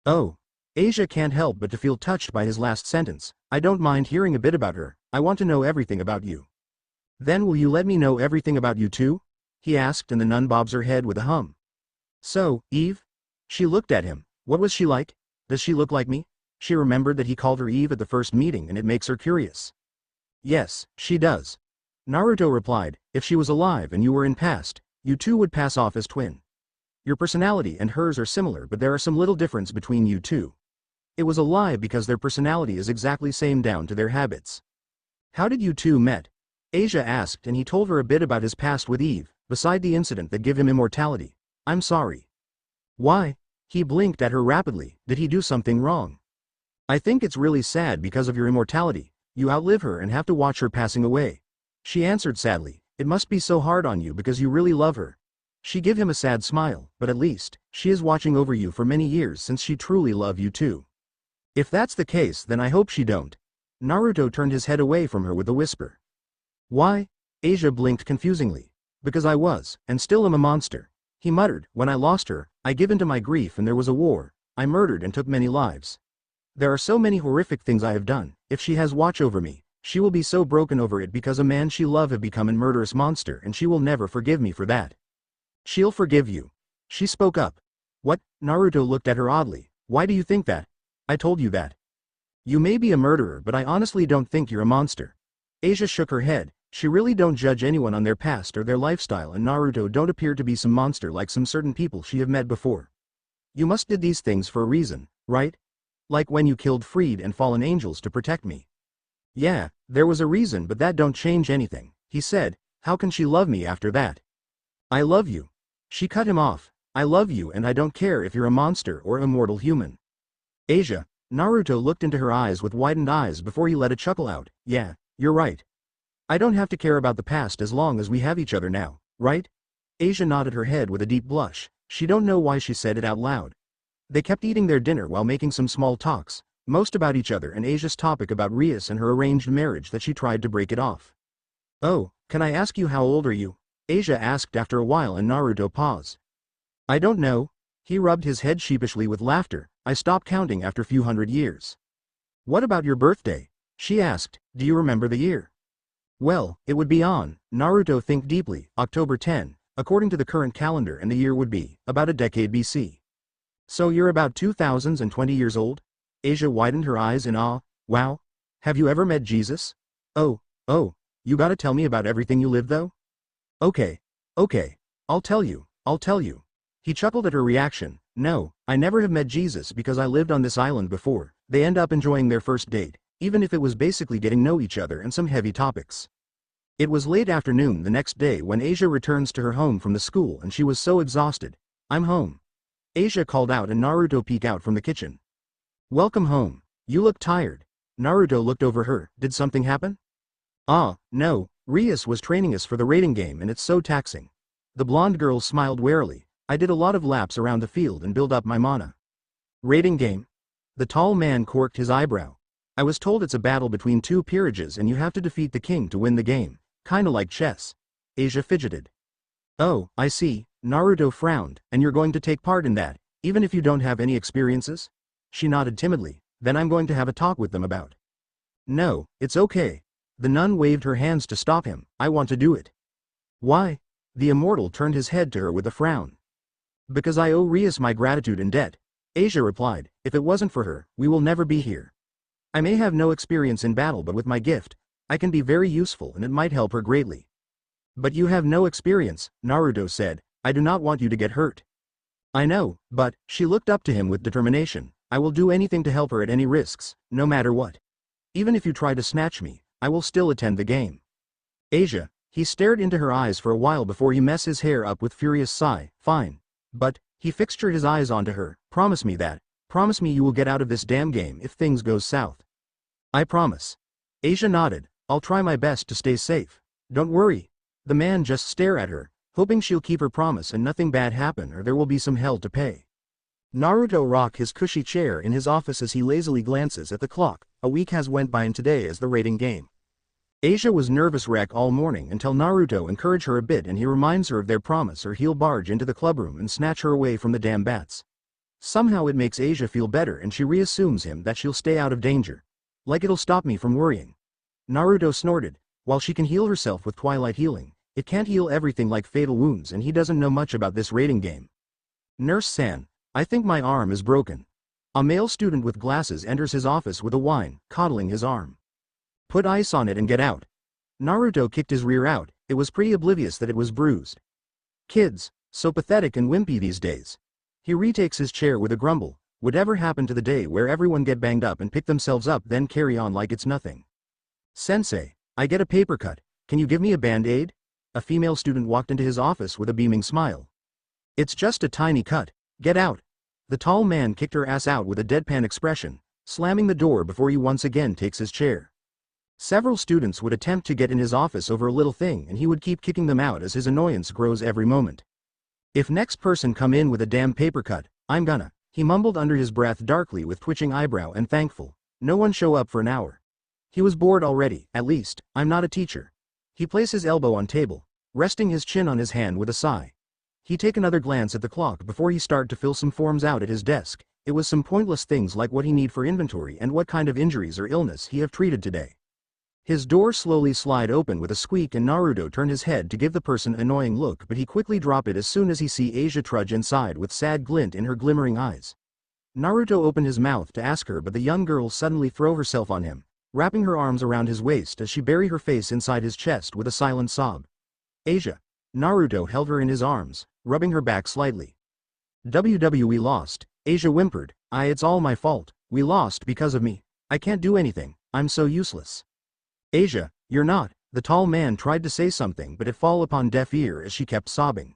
Oh. Asia can't help but to feel touched by his last sentence. I don't mind hearing a bit about her. I want to know everything about you. Then will you let me know everything about you too? He asked, and the nun bobs her head with a hum. So, Eve? She looked at him. What was she like? Does she look like me? She remembered that he called her Eve at the first meeting and it makes her curious. Yes, she does. Naruto replied, if she was alive and you were in past, you two would pass off as twin. Your personality and hers are similar, but there are some little difference between you two. It was a lie because their personality is exactly same down to their habits. How did you two met? Asia asked, and he told her a bit about his past with Eve, beside the incident that gave him immortality. I'm sorry. Why? He blinked at her rapidly. Did he do something wrong? I think it's really sad because of your immortality. You outlive her and have to watch her passing away. She answered sadly. It must be so hard on you because you really love her. She gave him a sad smile, but at least, she is watching over you for many years since she truly loved you too. If that's the case, then I hope she don't. Naruto turned his head away from her with a whisper. Why? Asia blinked confusingly. Because I was, and still am a monster. He muttered, when I lost her, I gave in to my grief and there was a war. I murdered and took many lives. There are so many horrific things I have done. If she has watch over me, she will be so broken over it because a man she loved have become a murderous monster and she will never forgive me for that. She'll forgive you. She spoke up. What? Naruto looked at her oddly. Why do you think that? I told you that. You may be a murderer, but I honestly don't think you're a monster. Asia shook her head. She really don't judge anyone on their past or their lifestyle, and Naruto don't appear to be some monster like some certain people she have met before. You must did these things for a reason, right? Like when you killed Freed and fallen angels to protect me. Yeah, there was a reason, but that don't change anything, he said. How can she love me after that? I love you. She cut him off. I love you and I don't care if you're a monster or immortal human. Asia, Naruto looked into her eyes with widened eyes before he let a chuckle out. Yeah, you're right. I don't have to care about the past as long as we have each other now, right? Asia nodded her head with a deep blush. She don't know why she said it out loud. They kept eating their dinner while making some small talks, most about each other and Asia's topic about Rias and her arranged marriage that she tried to break it off. Oh, can I ask you how old are you? Asia asked after a while and Naruto paused. I don't know. He rubbed his head sheepishly with laughter. I stopped counting after a few hundred years. What about your birthday? She asked. Do you remember the year? Well, it would be on, Naruto think deeply, October 10, according to the current calendar, and the year would be, about a decade BC. So you're about 2020 years old? Asia widened her eyes in awe. Wow. Have you ever met Jesus? Oh, you gotta tell me about everything you lived though? Okay. I'll tell you. He chuckled at her reaction. No, I never have met Jesus because I lived on this island before. They end up enjoying their first date, even if it was basically getting to know each other and some heavy topics. It was late afternoon the next day when Asia returns to her home from the school and she was so exhausted. I'm home. Asia called out and Naruto peeked out from the kitchen. Welcome home. You look tired. Naruto looked over her. Did something happen? No, Rias was training us for the raiding game and it's so taxing. The blonde girl smiled warily. I did a lot of laps around the field and build up my mana. Raiding game? The tall man corked his eyebrow. I was told it's a battle between two peerages and you have to defeat the king to win the game. Kinda like chess. Asia fidgeted. Oh, I see. Naruto frowned. And you're going to take part in that, even if you don't have any experiences? She nodded timidly. Then I'm going to have a talk with them about. No, it's okay. The nun waved her hands to stop him. I want to do it. Why? The immortal turned his head to her with a frown. Because I owe Rias my gratitude and debt. Asia replied. If it wasn't for her, we will never be here. I may have no experience in battle, but with my gift, I can be very useful and it might help her greatly. But you have no experience, Naruto said. I do not want you to get hurt. I know, but, she looked up to him with determination. I will do anything to help her at any risks, no matter what. Even if you try to snatch me, I will still attend the game. Asia, he stared into her eyes for a while before he messed his hair up with furious sigh, fine. But, he fixtured his eyes onto her, promise me that, promise me you will get out of this damn game if things goes south. I promise. Asia nodded, I'll try my best to stay safe. Don't worry. The man just stare at her, hoping she'll keep her promise and nothing bad happen or there will be some hell to pay. Naruto rock his cushy chair in his office as he lazily glances at the clock. A week has went by and today is the rating game. Asia was nervous wreck all morning until Naruto encouraged her a bit and he reminds her of their promise or he'll barge into the clubroom and snatch her away from the damn bats. Somehow it makes Asia feel better and she reassumes him that she'll stay out of danger. Like it'll stop me from worrying. Naruto snorted, while she can heal herself with Twilight Healing, it can't heal everything like fatal wounds and he doesn't know much about this rating game. Nurse-san, I think my arm is broken. A male student with glasses enters his office with a whine, coddling his arm. Put ice on it and get out. Naruto kicked his rear out, it was pretty oblivious that it was bruised. Kids, so pathetic and wimpy these days. He retakes his chair with a grumble, whatever happened to the day where everyone get banged up and pick themselves up then carry on like it's nothing. Sensei, I get a paper cut, can you give me a band-aid? A female student walked into his office with a beaming smile. It's just a tiny cut, get out. The tall man kicked her ass out with a deadpan expression, slamming the door before he once again takes his chair. Several students would attempt to get in his office over a little thing and he would keep kicking them out as his annoyance grows every moment. If next person come in with a damn paper cut, I'm gonna, he mumbled under his breath darkly with twitching eyebrow and thankful, no one show up for an hour. He was bored already, at least, I'm not a teacher. He placed his elbow on table, resting his chin on his hand with a sigh. He take another glance at the clock before he start to fill some forms out at his desk, it was some pointless things like what he need for inventory and what kind of injuries or illness he have treated today. His door slowly slide open with a squeak and Naruto turned his head to give the person an annoying look but he quickly drop it as soon as he see Asia trudge inside with sad glint in her glimmering eyes. Naruto opened his mouth to ask her but the young girl suddenly throw herself on him, wrapping her arms around his waist as she bury her face inside his chest with a silent sob. Asia. Naruto held her in his arms, rubbing her back slightly. We lost, Asia whimpered, it's all my fault, we lost because of me, I can't do anything, I'm so useless. Asia, you're not, the tall man tried to say something but it fall upon deaf ear as she kept sobbing.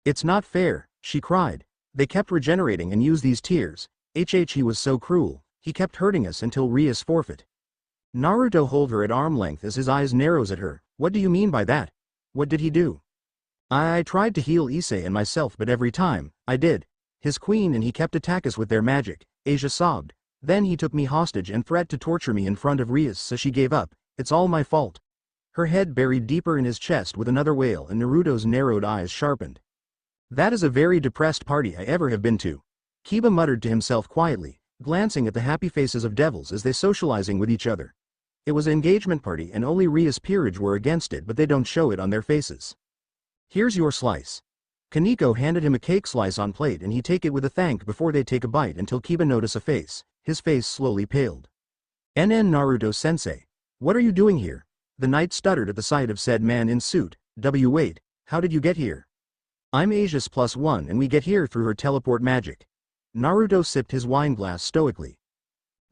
It's not fair, she cried, they kept regenerating and used these tears, he was so cruel, he kept hurting us until Rias forfeit. Naruto hold her at arm length as his eyes narrows at her, what do you mean by that? What did he do? I tried to heal Issei and myself but every time, I did. His queen and he kept attack us with their magic, Asia sobbed. Then he took me hostage and threatened to torture me in front of Rias so she gave up, it's all my fault. Her head buried deeper in his chest with another wail and Naruto's narrowed eyes sharpened. That is a very depressed party I ever have been to. Kiba muttered to himself quietly, glancing at the happy faces of devils as they socializing with each other. It was an engagement party and only Rias peerage were against it but they don't show it on their faces. Here's your slice. Kaneko handed him a cake slice on plate and he take it with a thank before they take a bite until Kiba notice a face, his face slowly paled. Naruto-sensei. What are you doing here? The knight stuttered at the sight of said man in suit. Wait, how did you get here? I'm Asia's +1 and we get here through her teleport magic. Naruto sipped his wine glass stoically.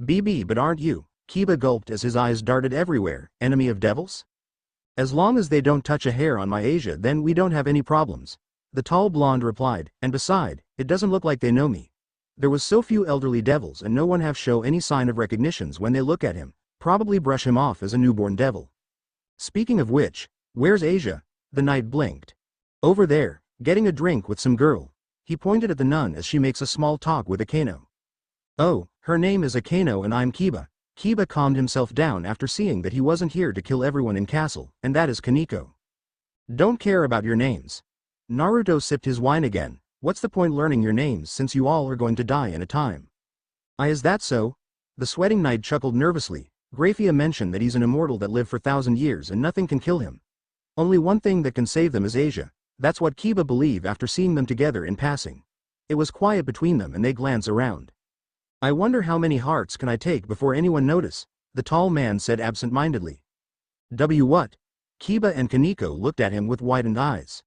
BB but aren't you? Kiba gulped as his eyes darted everywhere, enemy of devils? As long as they don't touch a hair on my Asia then we don't have any problems. The tall blonde replied, and beside, it doesn't look like they know me. There was so few elderly devils and no one have show any sign of recognitions when they look at him, probably brush him off as a newborn devil. Speaking of which, where's Asia? The knight blinked. Over there, getting a drink with some girl. He pointed at the nun as she makes a small talk with Akano. Oh, her name is Akano and I'm Kiba. Kiba calmed himself down after seeing that he wasn't here to kill everyone in castle, and that is Kaneko. Don't care about your names. Naruto sipped his wine again, what's the point learning your names since you all are going to die in a time? Is that so? The sweating knight chuckled nervously, Graphia mentioned that he's an immortal that lived for 1,000 years and nothing can kill him. Only one thing that can save them is Asia, that's what Kiba believed after seeing them together in passing. It was quiet between them and they glanced around. I wonder how many hearts can I take before anyone notice, the tall man said absent-mindedly. What? Kiba and Kaneko looked at him with widened eyes.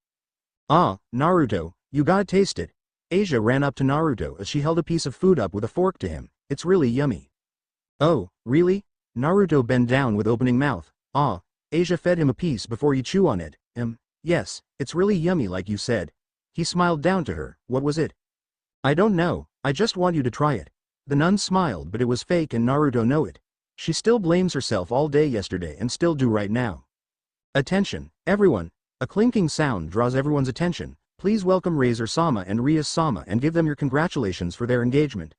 Naruto, you gotta taste it. Asia ran up to Naruto as she held a piece of food up with a fork to him, it's really yummy. Oh, really? Naruto bent down with opening mouth. Ah, Asia fed him a piece before you chew on it. Yes, it's really yummy like you said. He smiled down to her. What was it? I don't know, I just want you to try it. The nun smiled, but it was fake and Naruto know it. She still blames herself all day yesterday and still do right now. Attention, everyone. A clinking sound draws everyone's attention. Please welcome Razor-sama and Rias-sama and give them your congratulations for their engagement.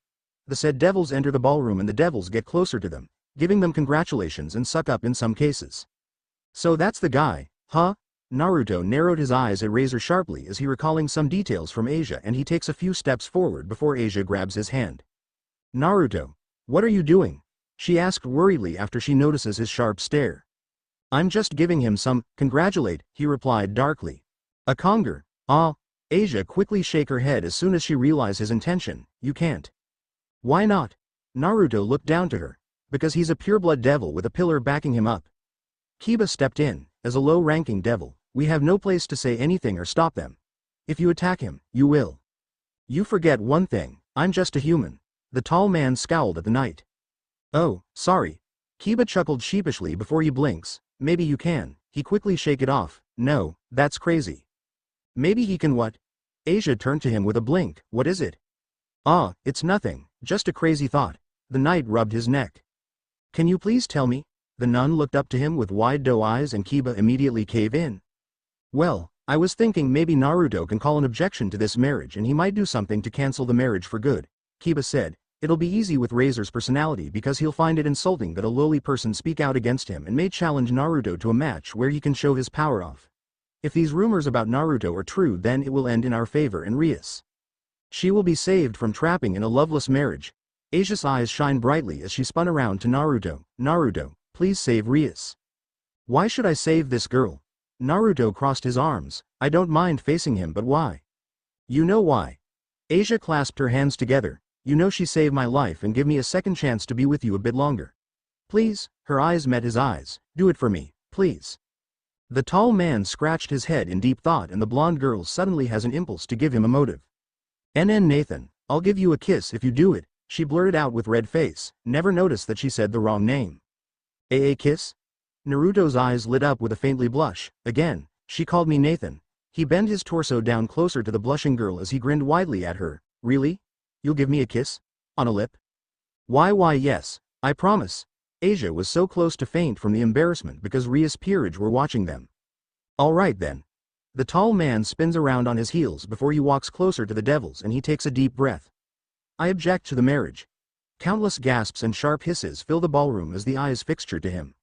The said devils enter the ballroom and the devils get closer to them, giving them congratulations and suck up in some cases. So that's the guy, huh? Naruto narrowed his eyes at Razor sharply as he recalling some details from Asia, and he takes a few steps forward before Asia grabs his hand. Naruto, what are you doing? She asked worriedly after she notices his sharp stare. I'm just giving him some, congratulate, he replied darkly. A conger, ah. Asia quickly shake her head as soon as she realized his intention. You can't. Why not? Naruto looked down to her. Because he's a pureblood devil with a pillar backing him up. Kiba stepped in. As a low-ranking devil, we have no place to say anything or stop them. If you attack him, you will. You forget one thing, I'm just a human. The tall man scowled at the knight. Oh, sorry. Kiba chuckled sheepishly before he blinks. Maybe you can. He quickly shake it off. No, that's crazy. Maybe he can what? Asia turned to him with a blink. What is it? Ah, it's nothing, just a crazy thought. The knight rubbed his neck. Can you please tell me? The nun looked up to him with wide doe eyes and Kiba immediately caved in. Well, I was thinking maybe Naruto can call an objection to this marriage and he might do something to cancel the marriage for good. Kiba said, it'll be easy with Razor's personality because he'll find it insulting that a lowly person speak out against him and may challenge Naruto to a match where he can show his power off. If these rumors about Naruto are true, then it will end in our favor and Rias. She will be saved from trapping in a loveless marriage. Asia's eyes shine brightly as she spun around to Naruto. Naruto, please save Rias. Why should I save this girl? Naruto crossed his arms. I don't mind facing him, but why? You know why. Asia clasped her hands together. You know she saved my life and give me a second chance to be with you a bit longer. Please, her eyes met his eyes. Do it for me, please. The tall man scratched his head in deep thought and the blonde girl suddenly has an impulse to give him a motive. Nathan, I'll give you a kiss if you do it, she blurted out with red face, never noticed that she said the wrong name. A kiss? Naruto's eyes lit up with a faintly blush. Again, she called me Nathan. He bent his torso down closer to the blushing girl as he grinned widely at her. Really? You'll give me a kiss? On a lip? Why yes, I promise. Asia was so close to faint from the embarrassment because Rias peerage were watching them. Alright then. The tall man spins around on his heels before he walks closer to the devils and he takes a deep breath. I object to the marriage. Countless gasps and sharp hisses fill the ballroom as the eyes fixture to him.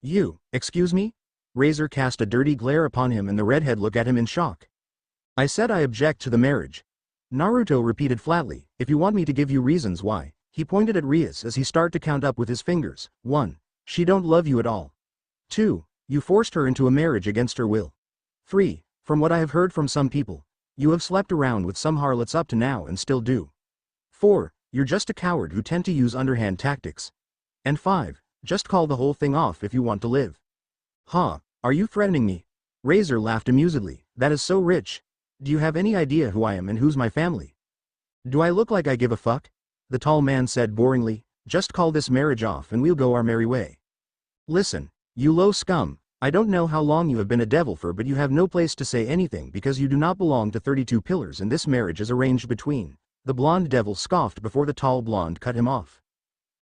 You, excuse me? Razor cast a dirty glare upon him and the redhead looked at him in shock. I said I object to the marriage. Naruto repeated flatly, if you want me to give you reasons why. He pointed at Rias as he started to count up with his fingers. 1. She don't love you at all. 2. You forced her into a marriage against her will. 3. From what I have heard from some people, you have slept around with some harlots up to now and still do. 4. You're just a coward who tend to use underhand tactics. And 5. Just call the whole thing off if you want to live. Huh, are you threatening me? Razor laughed amusedly. That is so rich. Do you have any idea who I am and who's my family? Do I look like I give a fuck? The tall man said boringly, just call this marriage off and we'll go our merry way. Listen, you low scum, I don't know how long you have been a devil for, but you have no place to say anything because you do not belong to 32 pillars and this marriage is arranged between. The blonde devil scoffed before the tall blonde cut him off.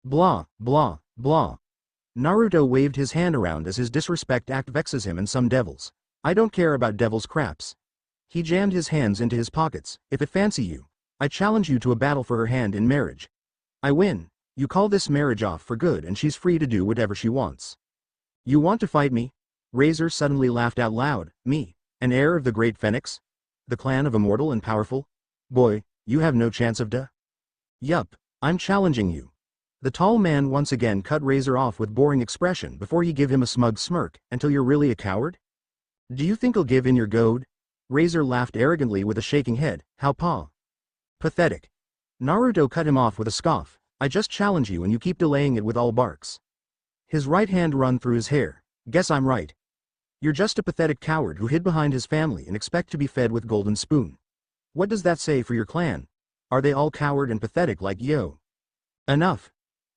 Blah, blah, blah. Naruto waved his hand around as his disrespect act vexes him and some devils. I don't care about devils' craps. He jammed his hands into his pockets. If it fancy you, I challenge you to a battle for her hand in marriage. I win. You call this marriage off for good and she's free to do whatever she wants. You want to fight me? Razor suddenly laughed out loud. Me, an heir of the great Phoenix? The clan of immortal and powerful? Boy, you have no chance of Yup, I'm challenging you. The tall man once again cut Razor off with boring expression before he give him a smug smirk. Until you're really a coward? Do you think I'll give in your goad? Razor laughed arrogantly with a shaking head. How pathetic. Naruto cut him off with a scoff. I just challenge you and you keep delaying it with all barks. His right hand run through his hair. Guess I'm right. You're just a pathetic coward who hid behind his family and expect to be fed with golden spoon. What does that say for your clan? Are they all coward and pathetic like yo? Enough.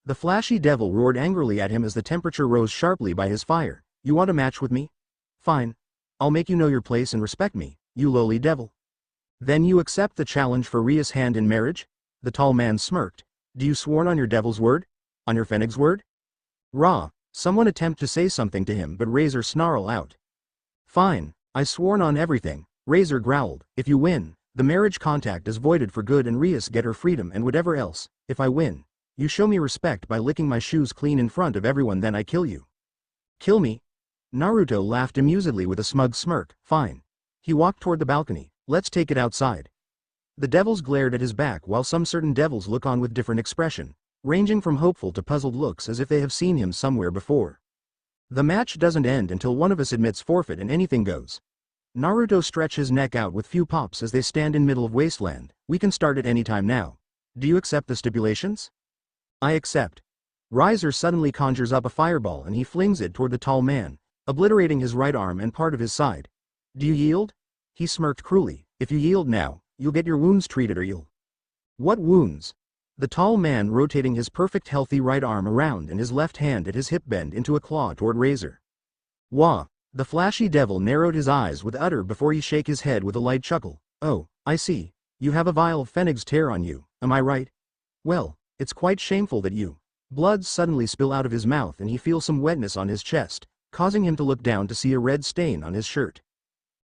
The flashy devil roared angrily at him as the temperature rose sharply by his fire. You want a match with me? Fine. I'll make you know your place and respect me, you lowly devil. Then you accept the challenge for Ria's hand in marriage? The tall man smirked. Do you sworn on your devil's word? On your Fennec's word? Rah! Someone attempt to say something to him but Razor snarled out. Fine, I sworn on everything, Razor growled. If you win, the marriage contract is voided for good and Rias get her freedom and whatever else. If I win, you show me respect by licking my shoes clean in front of everyone, then I kill you. Kill me? Naruto laughed amusedly with a smug smirk. Fine. He walked toward the balcony. Let's take it outside. The devils glared at his back while some certain devils look on with different expression, ranging from hopeful to puzzled looks as if they have seen him somewhere before. The match doesn't end until one of us admits forfeit and anything goes. Naruto stretched his neck out with few pops as they stand in middle of wasteland. We can start at any time now. Do you accept the stipulations? I accept. Riser suddenly conjures up a fireball and he flings it toward the tall man, obliterating his right arm and part of his side. Do you yield? He smirked cruelly. If you yield now, you'll get your wounds treated or you'll... What wounds? The tall man rotating his perfect healthy right arm around and his left hand at his hip bend into a claw toward Razor. Wah! The flashy devil narrowed his eyes with utter before he shake his head with a light chuckle. Oh, I see. You have a vial of Fennec's tear on you, am I right? Well, it's quite shameful that you... Blood suddenly spill out of his mouth and he feels some wetness on his chest, causing him to look down to see a red stain on his shirt.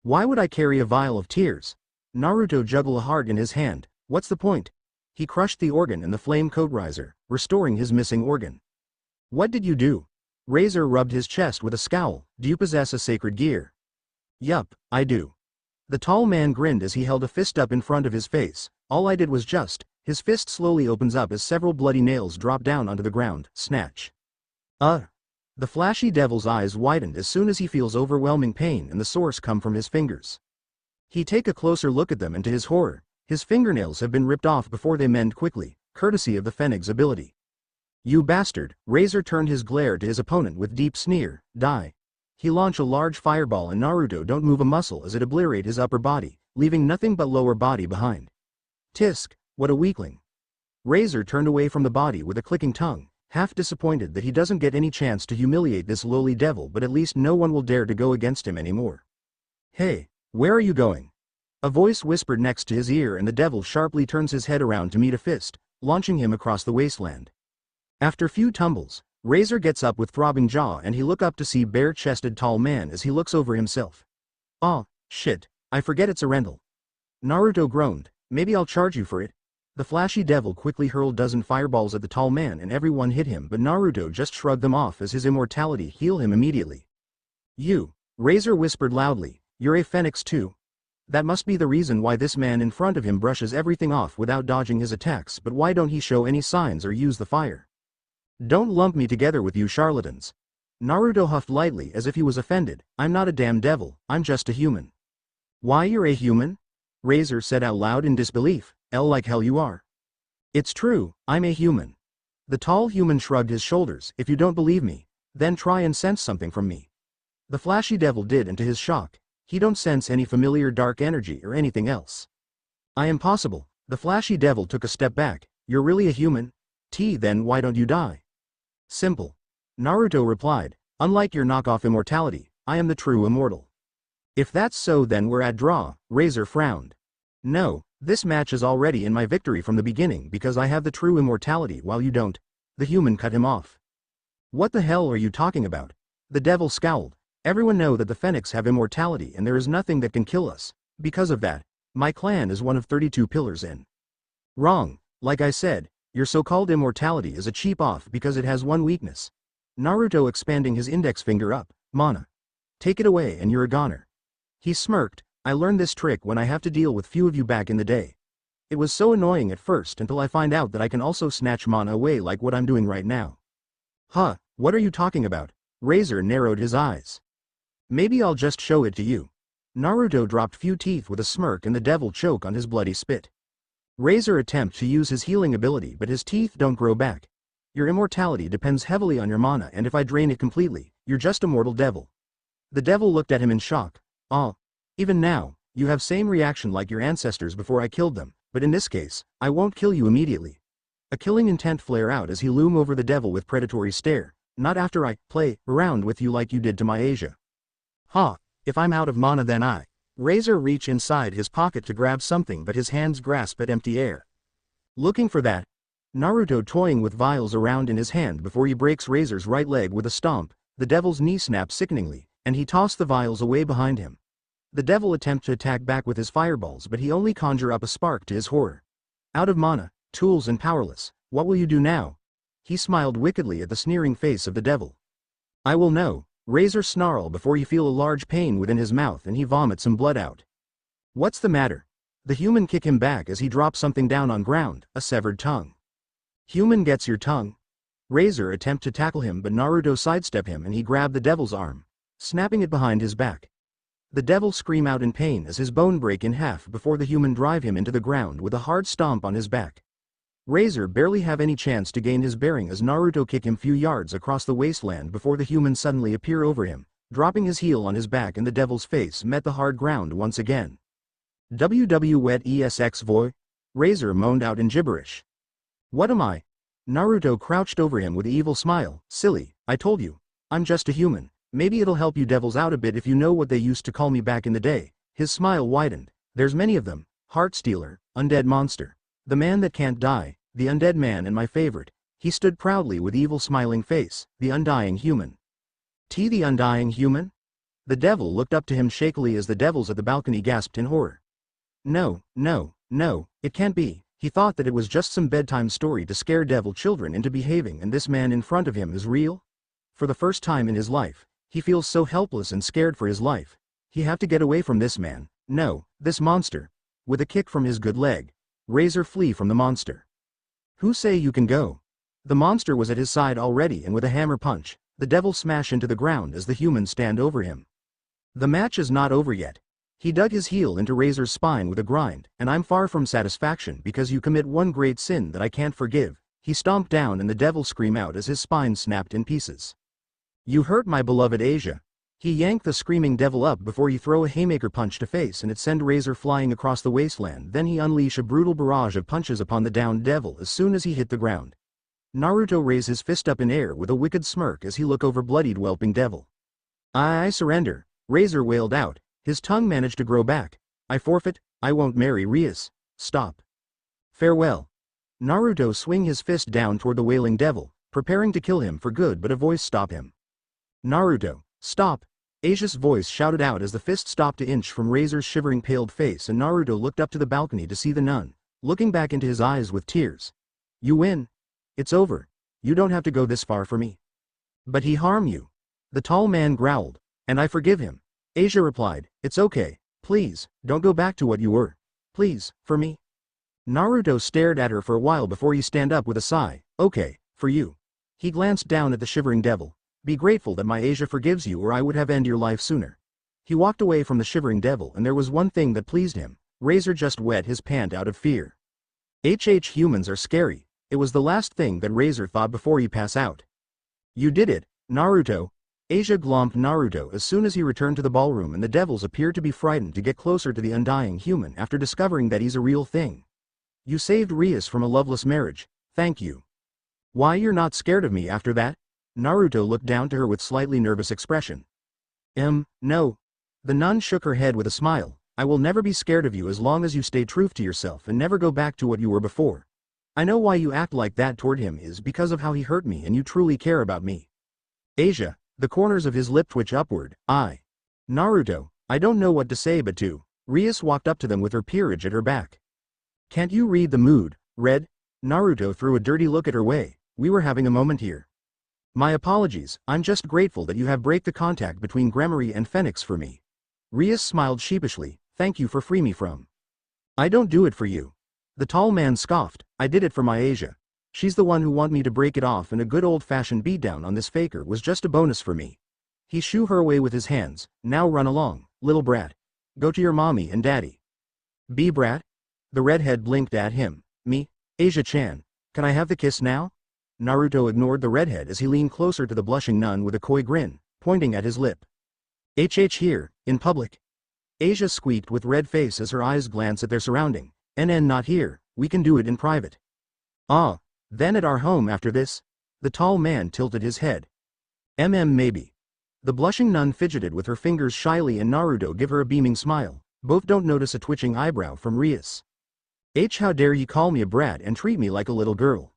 Why would I carry a vial of tears? Naruto juggled a heart in his hand. What's the point? He crushed the organ in the flame coat riser, restoring his missing organ. What did you do? Razor rubbed his chest with a scowl. Do you possess a sacred gear? Yup, I do. The tall man grinned as he held a fist up in front of his face. All I did was just... His fist slowly opens up as several bloody nails drop down onto the ground. Snatch. The flashy devil's eyes widened as soon as he feels overwhelming pain and the source come from his fingers. He take a closer look at them and to his horror, his fingernails have been ripped off before they mend quickly, courtesy of the Fennec's ability. You bastard! Razor turned his glare to his opponent with deep sneer. Die. He launched a large fireball and Naruto don't move a muscle as it obliterate his upper body, leaving nothing but lower body behind. Tisk! What a weakling. Razor turned away from the body with a clicking tongue, half disappointed that he doesn't get any chance to humiliate this lowly devil, but at least no one will dare to go against him anymore. Hey, where are you going? A voice whispered next to his ear and the devil sharply turns his head around to meet a fist, launching him across the wasteland. After few tumbles, Razor gets up with throbbing jaw and he look up to see bare-chested tall man as he looks over himself. Aw, shit, I forget it's a rental. Naruto groaned. Maybe I'll charge you for it. The flashy devil quickly hurled dozen fireballs at the tall man and everyone hit him, but Naruto just shrugged them off as his immortality healed him immediately. You, Razor whispered loudly, you're a Phoenix too. That must be the reason why this man in front of him brushes everything off without dodging his attacks, but why don't he show any signs or use the fire? Don't lump me together with you charlatans. Naruto huffed lightly as if he was offended. I'm not a damn devil, I'm just a human. Why, you're a human? Razor said out loud in disbelief. Like hell you are. It's true, I'm a human. The tall human shrugged his shoulders. If you don't believe me, then try and sense something from me. The flashy devil did, and to his shock, he don't sense any familiar dark energy or anything else. I am possible. The flashy devil took a step back. You're really a human? Then why don't you die? Simple. Naruto replied. Unlike your knockoff immortality, I am the true immortal. If that's so, then we're at draw. Razor frowned. No. This match is already in my victory from the beginning because I have the true immortality while you don't. The human cut him off. What the hell are you talking about? The devil scowled. Everyone know that the Phoenix have immortality and there is nothing that can kill us. Because of that, my clan is one of 32 pillars in. Wrong. Like I said, your so-called immortality is a cheap off because it has one weakness. Naruto expanding his index finger up. Mana. Take it away and you're a goner. He smirked. I learned this trick when I have to deal with few of you back in the day. It was so annoying at first until I find out that I can also snatch mana away like what I'm doing right now. Huh, what are you talking about? Razor narrowed his eyes. Maybe I'll just show it to you. Naruto dropped few teeth with a smirk and the devil choke on his bloody spit. Razor attempt to use his healing ability but his teeth don't grow back. Your immortality depends heavily on your mana and if I drain it completely, you're just a mortal devil. The devil looked at him in shock. Even now, you have same reaction like your ancestors before I killed them, but in this case, I won't kill you immediately. A killing intent flare out as he loom over the devil with predatory stare. Not after I play around with you like you did to my Asia. Ha, if I'm out of mana then I. Razor reach inside his pocket to grab something but his hands grasp at empty air. Looking for that? Naruto toying with vials around in his hand before he breaks Razor's right leg with a stomp. The devil's knee snaps sickeningly, and he tossed the vials away behind him. The devil attempts to attack back with his fireballs but he only conjure up a spark to his horror. Out of mana, tools and powerless, what will you do now? He smiled wickedly at the sneering face of the devil. I will know. Razor snarl before you feel a large pain within his mouth and he vomits some blood out. What's the matter? The human kick him back as he drops something down on ground, a severed tongue. Human gets your tongue. Razor attempt to tackle him but Naruto sidestep him and he grabbed the devil's arm, snapping it behind his back. The devil scream out in pain as his bone break in half before the human drive him into the ground with a hard stomp on his back. Razor barely have any chance to gain his bearing as Naruto kick him few yards across the wasteland before the human suddenly appear over him, dropping his heel on his back and the devil's face met the hard ground once again. WW wet ESX voy? Razor moaned out in gibberish. What am I? Naruto crouched over him with an evil smile. Silly, I told you. I'm just a human. Maybe it'll help you devils out a bit if you know what they used to call me back in the day. His smile widened. There's many of them. Heart stealer, undead monster. The man that can't die, the undead man and my favorite. He stood proudly with evil smiling face, the undying human. The undying human? The devil looked up to him shakily as the devils at the balcony gasped in horror. No, no, no, it can't be. He thought that it was just some bedtime story to scare devil children into behaving and this man in front of him is real? For the first time in his life, he feels so helpless and scared for his life. He have to get away from this man. No, this monster. With a kick from his good leg, Razor flee from the monster. Who say you can go? The monster was at his side already and with a hammer punch, the devil smash into the ground as the humans stand over him. The match is not over yet. He dug his heel into Razor's spine with a grind, and I'm far from satisfaction because you commit one great sin that I can't forgive. He stomped down and the devil screamed out as his spine snapped in pieces. You hurt my beloved Asia. He yanked the screaming devil up before he throw a haymaker punch to face and it send Razor flying across the wasteland. Then he unleash a brutal barrage of punches upon the downed devil as soon as he hit the ground. Naruto raise his fist up in air with a wicked smirk as he look over bloodied whelping devil. I surrender, Razor wailed out, his tongue managed to grow back. I forfeit, I won't marry Rias. Stop. Farewell. Naruto swing his fist down toward the wailing devil, preparing to kill him for good but a voice stop him. Naruto, stop. Asia's voice shouted out as the fist stopped an inch from Razor's shivering paled face and Naruto looked up to the balcony to see the nun, looking back into his eyes with tears. You win. It's over. You don't have to go this far for me. But he harm you. The tall man growled. And I forgive him. Asia replied, it's okay. Please, don't go back to what you were. Please, for me. Naruto stared at her for a while before he stand up with a sigh. Okay, for you. He glanced down at the shivering devil. Be grateful that my Asia forgives you or I would have ended your life sooner. He walked away from the shivering devil and there was one thing that pleased him. Razor just wet his pant out of fear. Humans are scary. It was the last thing that Razor thought before he pass out. You did it, Naruto. Asia glomped Naruto as soon as he returned to the ballroom and the devils appeared to be frightened to get closer to the undying human after discovering that he's a real thing. You saved Rias from a loveless marriage. Thank you. Why you're not scared of me after that? Naruto looked down to her with slightly nervous expression. No. The nun shook her head with a smile. I will never be scared of you as long as you stay true to yourself and never go back to what you were before. I know why you act like that toward him is because of how he hurt me and you truly care about me. Asia, the corners of his lip twitch upward. Naruto, I don't know what to say but to. Rias walked up to them with her peerage at her back. Can't you read the mood, Red? Naruto threw a dirty look at her way. We were having a moment here. My apologies, I'm just grateful that you have break the contact between Gremory and Phoenix for me. Rias smiled sheepishly, thank you for free me from. I don't do it for you. The tall man scoffed, I did it for my Asia. She's the one who want me to break it off and a good old-fashioned beatdown on this faker was just a bonus for me. He shoo her away with his hands, now run along, little brat. Go to your mommy and daddy. Be brat? The redhead blinked at him. Me? Asia-chan. Can I have the kiss now? Naruto ignored the redhead as he leaned closer to the blushing nun with a coy grin, pointing at his lip. Here, in public. Asia squeaked with red face as her eyes glanced at their surrounding. Not here, we can do it in private. Then at our home after this? The tall man tilted his head. Maybe. The blushing nun fidgeted with her fingers shyly and Naruto give her a beaming smile. Both don't notice a twitching eyebrow from Rias. How dare you call me a brat and treat me like a little girl?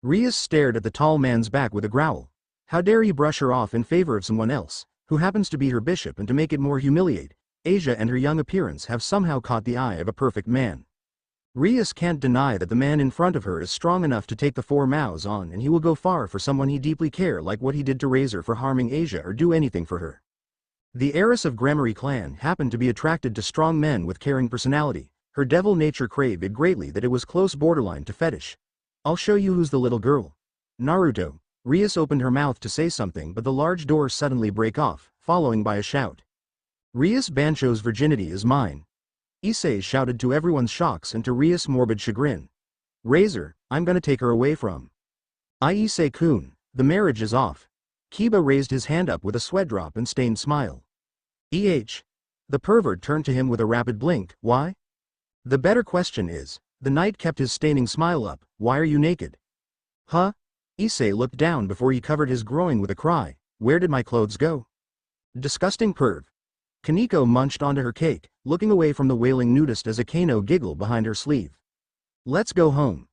Rias stared at the tall man's back with a growl. How dare you brush her off in favor of someone else, who happens to be her bishop, and to make it more humiliate, Asia and her young appearance have somehow caught the eye of a perfect man. Rias can't deny that the man in front of her is strong enough to take the 4 mouths on, and he will go far for someone he deeply care, like what he did to Razor for harming Asia, or do anything for her. The heiress of Gremory clan happened to be attracted to strong men with caring personality. Her devil nature craved it greatly that it was close borderline to fetish. I'll show you who's the little girl. Naruto. Rias opened her mouth to say something, but the large door suddenly break off, following by a shout. Rias Bancho's virginity is mine. Issei shouted to everyone's shocks and to Rias' morbid chagrin. Razor, I'm gonna take her away from. Issei-kun, the marriage is off. Kiba raised his hand up with a sweat drop and stained smile. The pervert turned to him with a rapid blink. Why? The better question is, the knight kept his staining smile up. Why are you naked? Huh? Issei looked down before he covered his groin with a cry. Where did my clothes go? Disgusting perv. Kaneko munched onto her cake, looking away from the wailing nudist as Akano giggled behind her sleeve. Let's go home.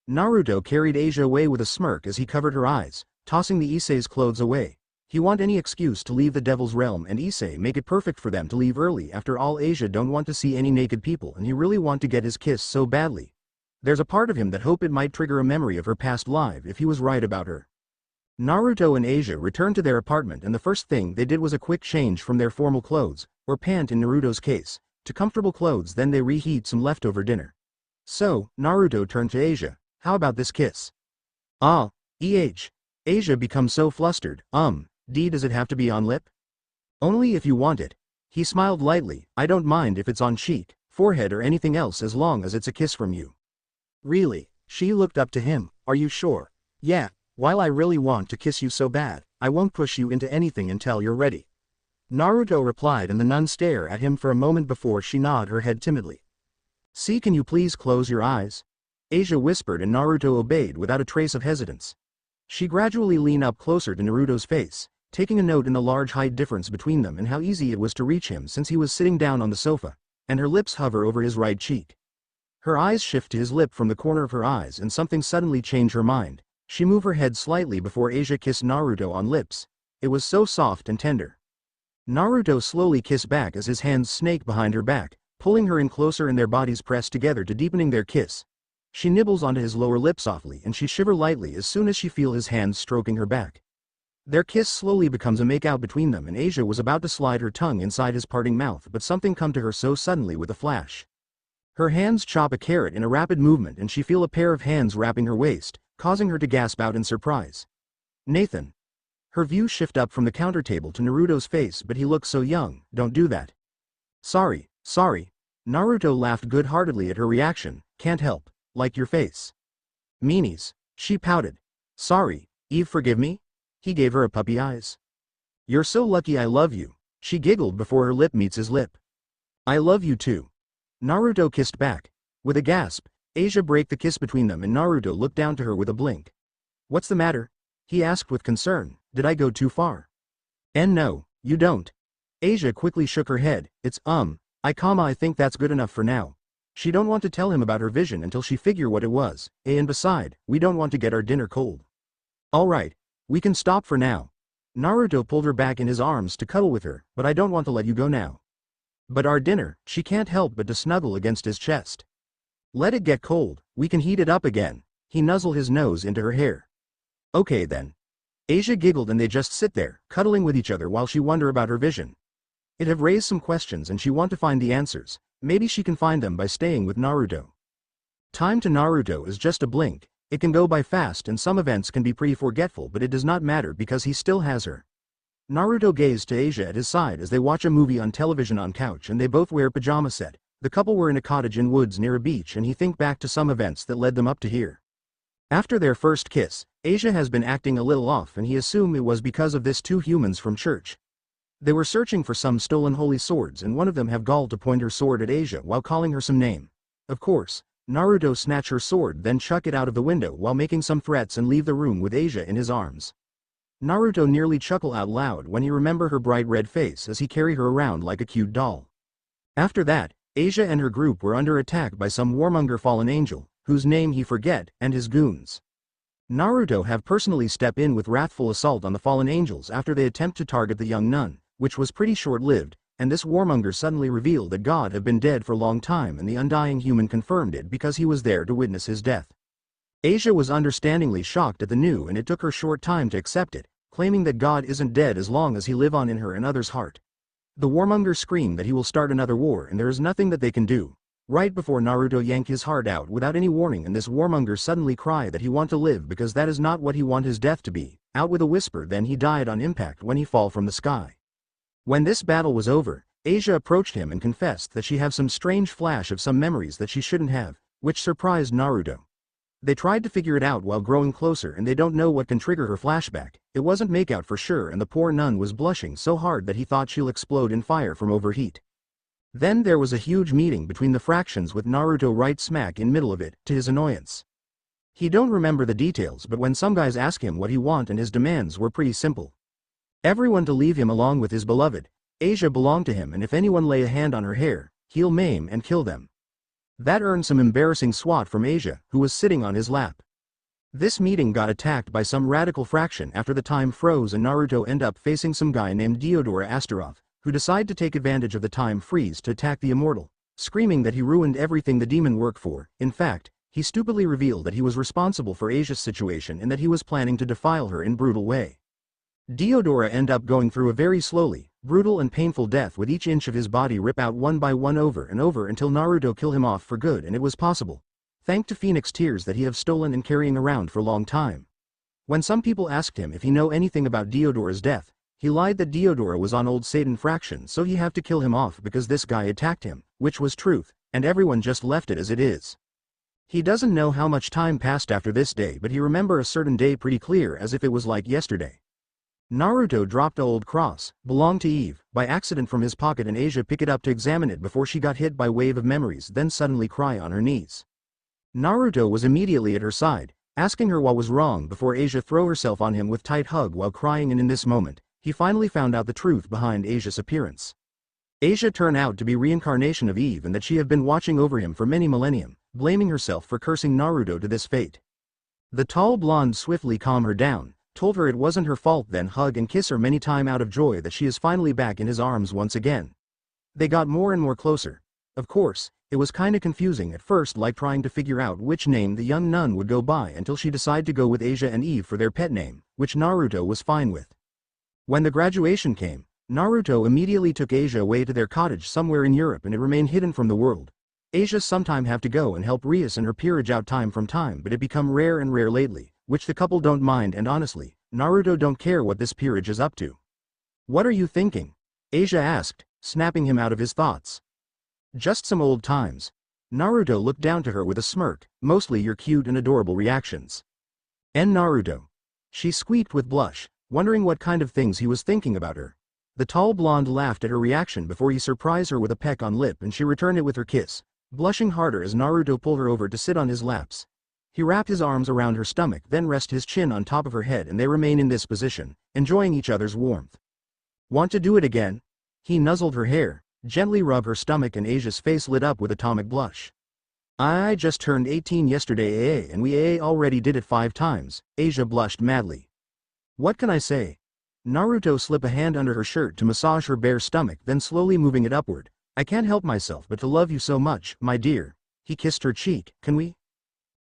Naruto carried Asia away with a smirk as he covered her eyes, tossing the Issei's clothes away. He want any excuse to leave the devil's realm, and Issei make it perfect for them to leave early. After all, Asia don't want to see any naked people, and he really want to get his kiss so badly. There's a part of him that hope it might trigger a memory of her past life if he was right about her. Naruto and Asia returned to their apartment, and the first thing they did was a quick change from their formal clothes, or pant in Naruto's case, to comfortable clothes. Then they reheat some leftover dinner. So, Naruto turned to Asia. How about this kiss? Asia becomes so flustered. Does it have to be on lip? Only if you want it. He smiled lightly. I don't mind if it's on cheek, forehead, or anything else as long as it's a kiss from you. Really? She looked up to him. Are you sure? Yeah. While I really want to kiss you so bad, I won't push you into anything until you're ready. Naruto replied, and the nun stared at him for a moment before she nodded her head timidly. See, can you please close your eyes? Asia whispered, and Naruto obeyed without a trace of hesitance. She gradually leaned up closer to Naruto's face, taking a note in the large height difference between them and how easy it was to reach him since he was sitting down on the sofa, and her lips hover over his right cheek. Her eyes shift to his lip from the corner of her eyes, and something suddenly changed her mind. She moved her head slightly before Asia kissed Naruto on lips. It was so soft and tender. Naruto slowly kissed back as his hands snaked behind her back, pulling her in closer, and their bodies pressed together to deepening their kiss. She nibbles onto his lower lip softly, and she shiver lightly as soon as she feel his hands stroking her back. Their kiss slowly becomes a make-out between them, and Asia was about to slide her tongue inside his parting mouth, but something come to her so suddenly with a flash. Her hands chop a carrot in a rapid movement, and she feel a pair of hands wrapping her waist, causing her to gasp out in surprise. Nathan. Her view shift up from the counter table to Naruto's face, but he looks so young. Don't do that. Sorry. Naruto laughed good-heartedly at her reaction. Can't help. Like your face. Meanies. She pouted. Sorry, Eve, forgive me? He gave her a puppy eyes. You're so lucky I love you. She giggled before her lip meets his lip. I love you too. Naruto kissed back. With a gasp, Asia broke the kiss between them, and Naruto looked down to her with a blink. What's the matter? He asked with concern. Did I go too far? And no, you don't. Asia quickly shook her head. It's I think that's good enough for now. She don't want to tell him about her vision until she figure what it was, and beside, we don't want to get our dinner cold. Alright, we can stop for now. Naruto pulled her back in his arms to cuddle with her, but I don't want to let you go now. But our dinner, she can't help but to snuggle against his chest. Let it get cold, we can heat it up again. He nuzzled his nose into her hair. Okay then. Asia giggled, and they just sit there, cuddling with each other while she wonder about her vision. It have raised some questions, and she want to find the answers. Maybe she can find them by staying with Naruto. Time to Naruto is just a blink. It can go by fast, and some events can be pretty forgetful, but it does not matter because he still has her. Naruto gazed to Asia at his side as they watch a movie on television on couch, and they both wear pajama set. The couple were in a cottage in woods near a beach, and he think back to some events that led them up to here. After their first kiss, Asia has been acting a little off, and he assumed it was because of this two humans from church. They were searching for some stolen holy swords, and one of them have gall to point her sword at Asia while calling her some name. Of course, Naruto snatch her sword then chuck it out of the window while making some threats and leave the room with Asia in his arms. Naruto nearly chuckle out loud when he remember her bright red face as he carry her around like a cute doll. After that, Asia and her group were under attack by some warmonger fallen angel, whose name he forget, and his goons. Naruto have personally step in with wrathful assault on the fallen angels after they attempt to target the young nun, which was pretty short-lived, and this warmonger suddenly revealed that God had been dead for a long time and the undying human confirmed it because he was there to witness his death. Asia was understandingly shocked at the news and it took her short time to accept it, claiming that God isn't dead as long as he live on in her and others' heart. The warmonger screamed that he will start another war and there is nothing that they can do. Right before Naruto yank his heart out without any warning and this warmonger suddenly cry that he want to live because that is not what he want his death to be, out with a whisper then he died on impact when he fall from the sky. When this battle was over, Asia approached him and confessed that she have some strange flash of some memories that she shouldn't have, which surprised Naruto. They tried to figure it out while growing closer and they don't know what can trigger her flashback. It wasn't makeout for sure and the poor nun was blushing so hard that he thought she'll explode in fire from overheat. Then there was a huge meeting between the fractions with Naruto right smack in middle of it, to his annoyance. He don't remember the details but when some guys ask him what he want and his demands were pretty simple. Everyone to leave him along with his beloved. Asia belonged to him and if anyone lay a hand on her hair, he'll maim and kill them. That earned some embarrassing swat from Asia, who was sitting on his lap. This meeting got attacked by some radical fraction after the time froze and Naruto end up facing some guy named Deodora Astaroth, who decide to take advantage of the time freeze to attack the immortal, screaming that he ruined everything the demon worked for. In fact, he stupidly revealed that he was responsible for Asia's situation and that he was planning to defile her in brutal way. Deodora end up going through a very slowly, brutal and painful death with each inch of his body rip out one by one over and over until Naruto kill him off for good and it was possible, thanks to Phoenix tears that he have stolen and carrying around for a long time. When some people asked him if he know anything about Deodora's death, he lied that Deodora was on old Satan fraction so he have to kill him off because this guy attacked him, which was truth, and everyone just left it as it is. He doesn't know how much time passed after this day but he remember a certain day pretty clear as if it was like yesterday. Naruto dropped a old cross, belonged to Eve, by accident from his pocket and Asia pick it up to examine it before she got hit by wave of memories then suddenly cry on her knees. Naruto was immediately at her side, asking her what was wrong before Asia throw herself on him with tight hug while crying and in this moment, he finally found out the truth behind Asia's appearance. Asia turned out to be reincarnation of Eve and that she have been watching over him for many millennium, blaming herself for cursing Naruto to this fate. The tall blonde swiftly calmed her down, told her it wasn't her fault then hug and kiss her many times out of joy that she is finally back in his arms once again. They got more and more closer. Of course, it was kinda confusing at first like trying to figure out which name the young nun would go by until she decided to go with Asia and Eve for their pet name, which Naruto was fine with. When the graduation came, Naruto immediately took Asia away to their cottage somewhere in Europe and it remained hidden from the world. Asia sometime have to go and help Rias in her peerage out time from time but it become rare and rare lately, which the couple don't mind and honestly, Naruto don't care what this peerage is up to. What are you thinking? Asia asked, snapping him out of his thoughts. Just some old times. Naruto looked down to her with a smirk, mostly your cute and adorable reactions. And Naruto. She squeaked with blush, wondering what kind of things he was thinking about her. The tall blonde laughed at her reaction before he surprised her with a peck on lip and she returned it with her kiss, blushing harder as Naruto pulled her over to sit on his laps. He wrapped his arms around her stomach then rest his chin on top of her head and they remain in this position, enjoying each other's warmth. Want to do it again? He nuzzled her hair, gently rubbed her stomach and Asia's face lit up with atomic blush. I just turned 18 yesterday and we already did it 5 times, Asia blushed madly. What can I say? Naruto slipped a hand under her shirt to massage her bare stomach then slowly moving it upward. I can't help myself but to love you so much, my dear. He kissed her cheek, can we?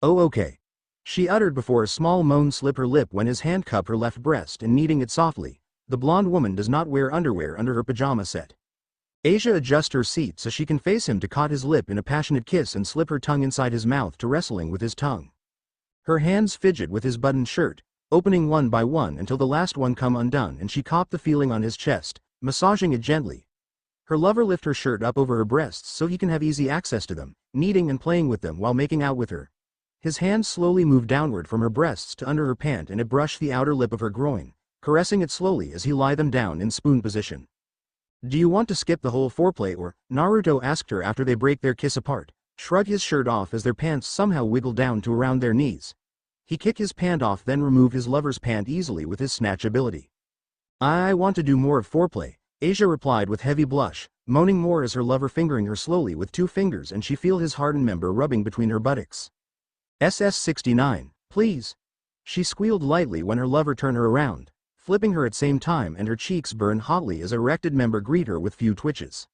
Oh okay. She uttered before a small moan slipped her lip when his hand cupped her left breast and kneading it softly. The blonde woman does not wear underwear under her pajama set. Asia adjusts her seat so she can face him to caught his lip in a passionate kiss and slip her tongue inside his mouth to wrestling with his tongue. Her hands fidget with his buttoned shirt, opening one by one until the last one come undone and she caught the feeling on his chest, massaging it gently. Her lover lift her shirt up over her breasts so he can have easy access to them, kneading and playing with them while making out with her. His hands slowly moved downward from her breasts to under her pant and it brushed the outer lip of her groin, caressing it slowly as he lie them down in spoon position. Do you want to skip the whole foreplay or? Naruto asked her after they break their kiss apart, shrug his shirt off as their pants somehow wiggle down to around their knees. He kick his pant off then remove his lover's pant easily with his snatch ability. I want to do more of foreplay, Asia replied with heavy blush, moaning more as her lover fingering her slowly with 2 fingers and she feel his hardened member rubbing between her buttocks. SS69, please. She squealed lightly when her lover turned her around, flipping her at same time and her cheeks burn hotly as erected member greet her with few twitches.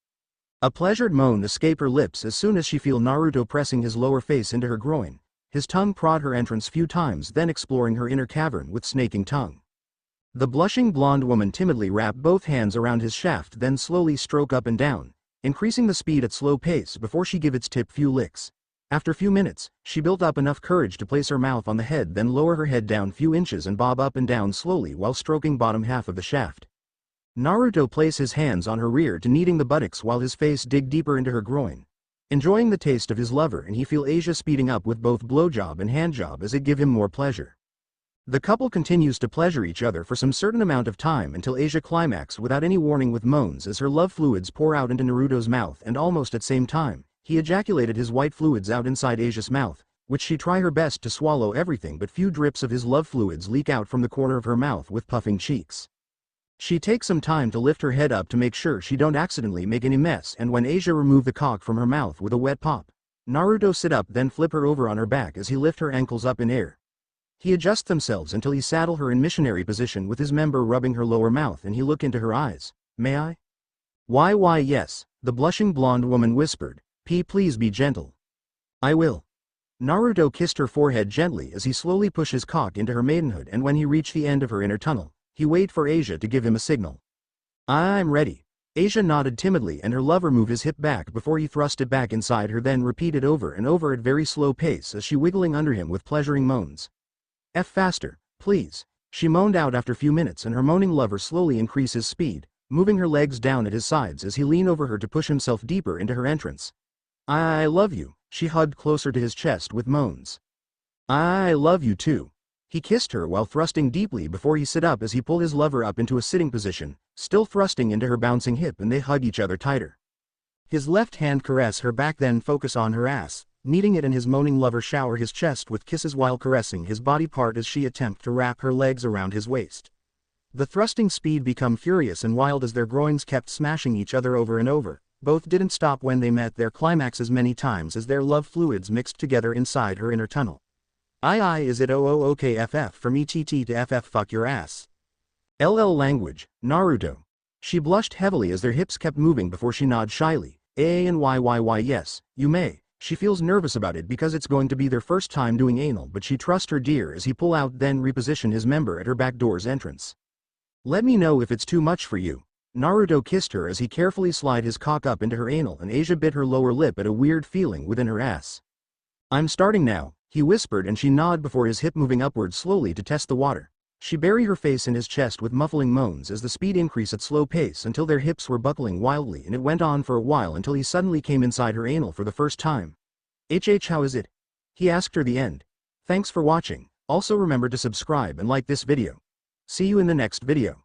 A pleasured moan escaped her lips as soon as she feel Naruto pressing his lower face into her groin, his tongue prod her entrance few times then exploring her inner cavern with snaking tongue. The blushing blonde woman timidly wrapped both hands around his shaft then slowly stroke up and down, increasing the speed at slow pace before she give its tip few licks. After few minutes, she built up enough courage to place her mouth on the head then lower her head down few inches and bob up and down slowly while stroking bottom half of the shaft. Naruto place his hands on her rear to kneading the buttocks while his face dig deeper into her groin. Enjoying the taste of his lover and he feel Asia speeding up with both blowjob and handjob as it give him more pleasure. The couple continues to pleasure each other for some certain amount of time until Asia climax without any warning with moans as her love fluids pour out into Naruto's mouth and almost at same time, he ejaculated his white fluids out inside Asia's mouth, which she try her best to swallow everything but few drips of his love fluids leak out from the corner of her mouth with puffing cheeks. She takes some time to lift her head up to make sure she don't accidentally make any mess and when Asia remove the cock from her mouth with a wet pop, Naruto sit up then flip her over on her back as he lift her ankles up in air. He adjust themselves until he saddle her in missionary position with his member rubbing her lower mouth and he look into her eyes. May I? Why yes, the blushing blonde woman whispered, please be gentle. I will. Naruto kissed her forehead gently as he slowly pushed his cock into her maidenhood and when he reached the end of her inner tunnel, he waited for Asia to give him a signal. I'm ready. Asia nodded timidly and her lover moved his hip back before he thrust it back inside her then repeated over and over at very slow pace as she wiggling under him with pleasuring moans. Faster, please, she moaned out after few minutes and her moaning lover slowly increased his speed, moving her legs down at his sides as he leaned over her to push himself deeper into her entrance. I love you, she hugged closer to his chest with moans. I love you too. He kissed her while thrusting deeply before he sit up as he pulled his lover up into a sitting position, still thrusting into her bouncing hip and they hug each other tighter. His left hand caress her back then focus on her ass, kneading it and his moaning lover shower his chest with kisses while caressing his body part as she attempt to wrap her legs around his waist. The thrusting speed become furious and wild as their groins kept smashing each other over and over. Both didn't stop when they met their climax as many times as their love fluids mixed together inside her inner tunnel. Is it okay FF for me TT to FF fuck your ass. LL language, Naruto. She blushed heavily as their hips kept moving before she nodded shyly. And why yes, you may. She feels nervous about it because it's going to be their first time doing anal but she trusts her dear as he pull out then reposition his member at her back door's entrance. Let me know if it's too much for you. Naruto kissed her as he carefully slid his cock up into her anal and Asia bit her lower lip at a weird feeling within her ass. I'm starting now, he whispered and she nodded before his hip moving upward slowly to test the water. She buried her face in his chest with muffling moans as the speed increased at slow pace until their hips were buckling wildly and it went on for a while until he suddenly came inside her anal for the first time. How is it? He asked her the end. Thanks for watching, also remember to subscribe and like this video. See you in the next video.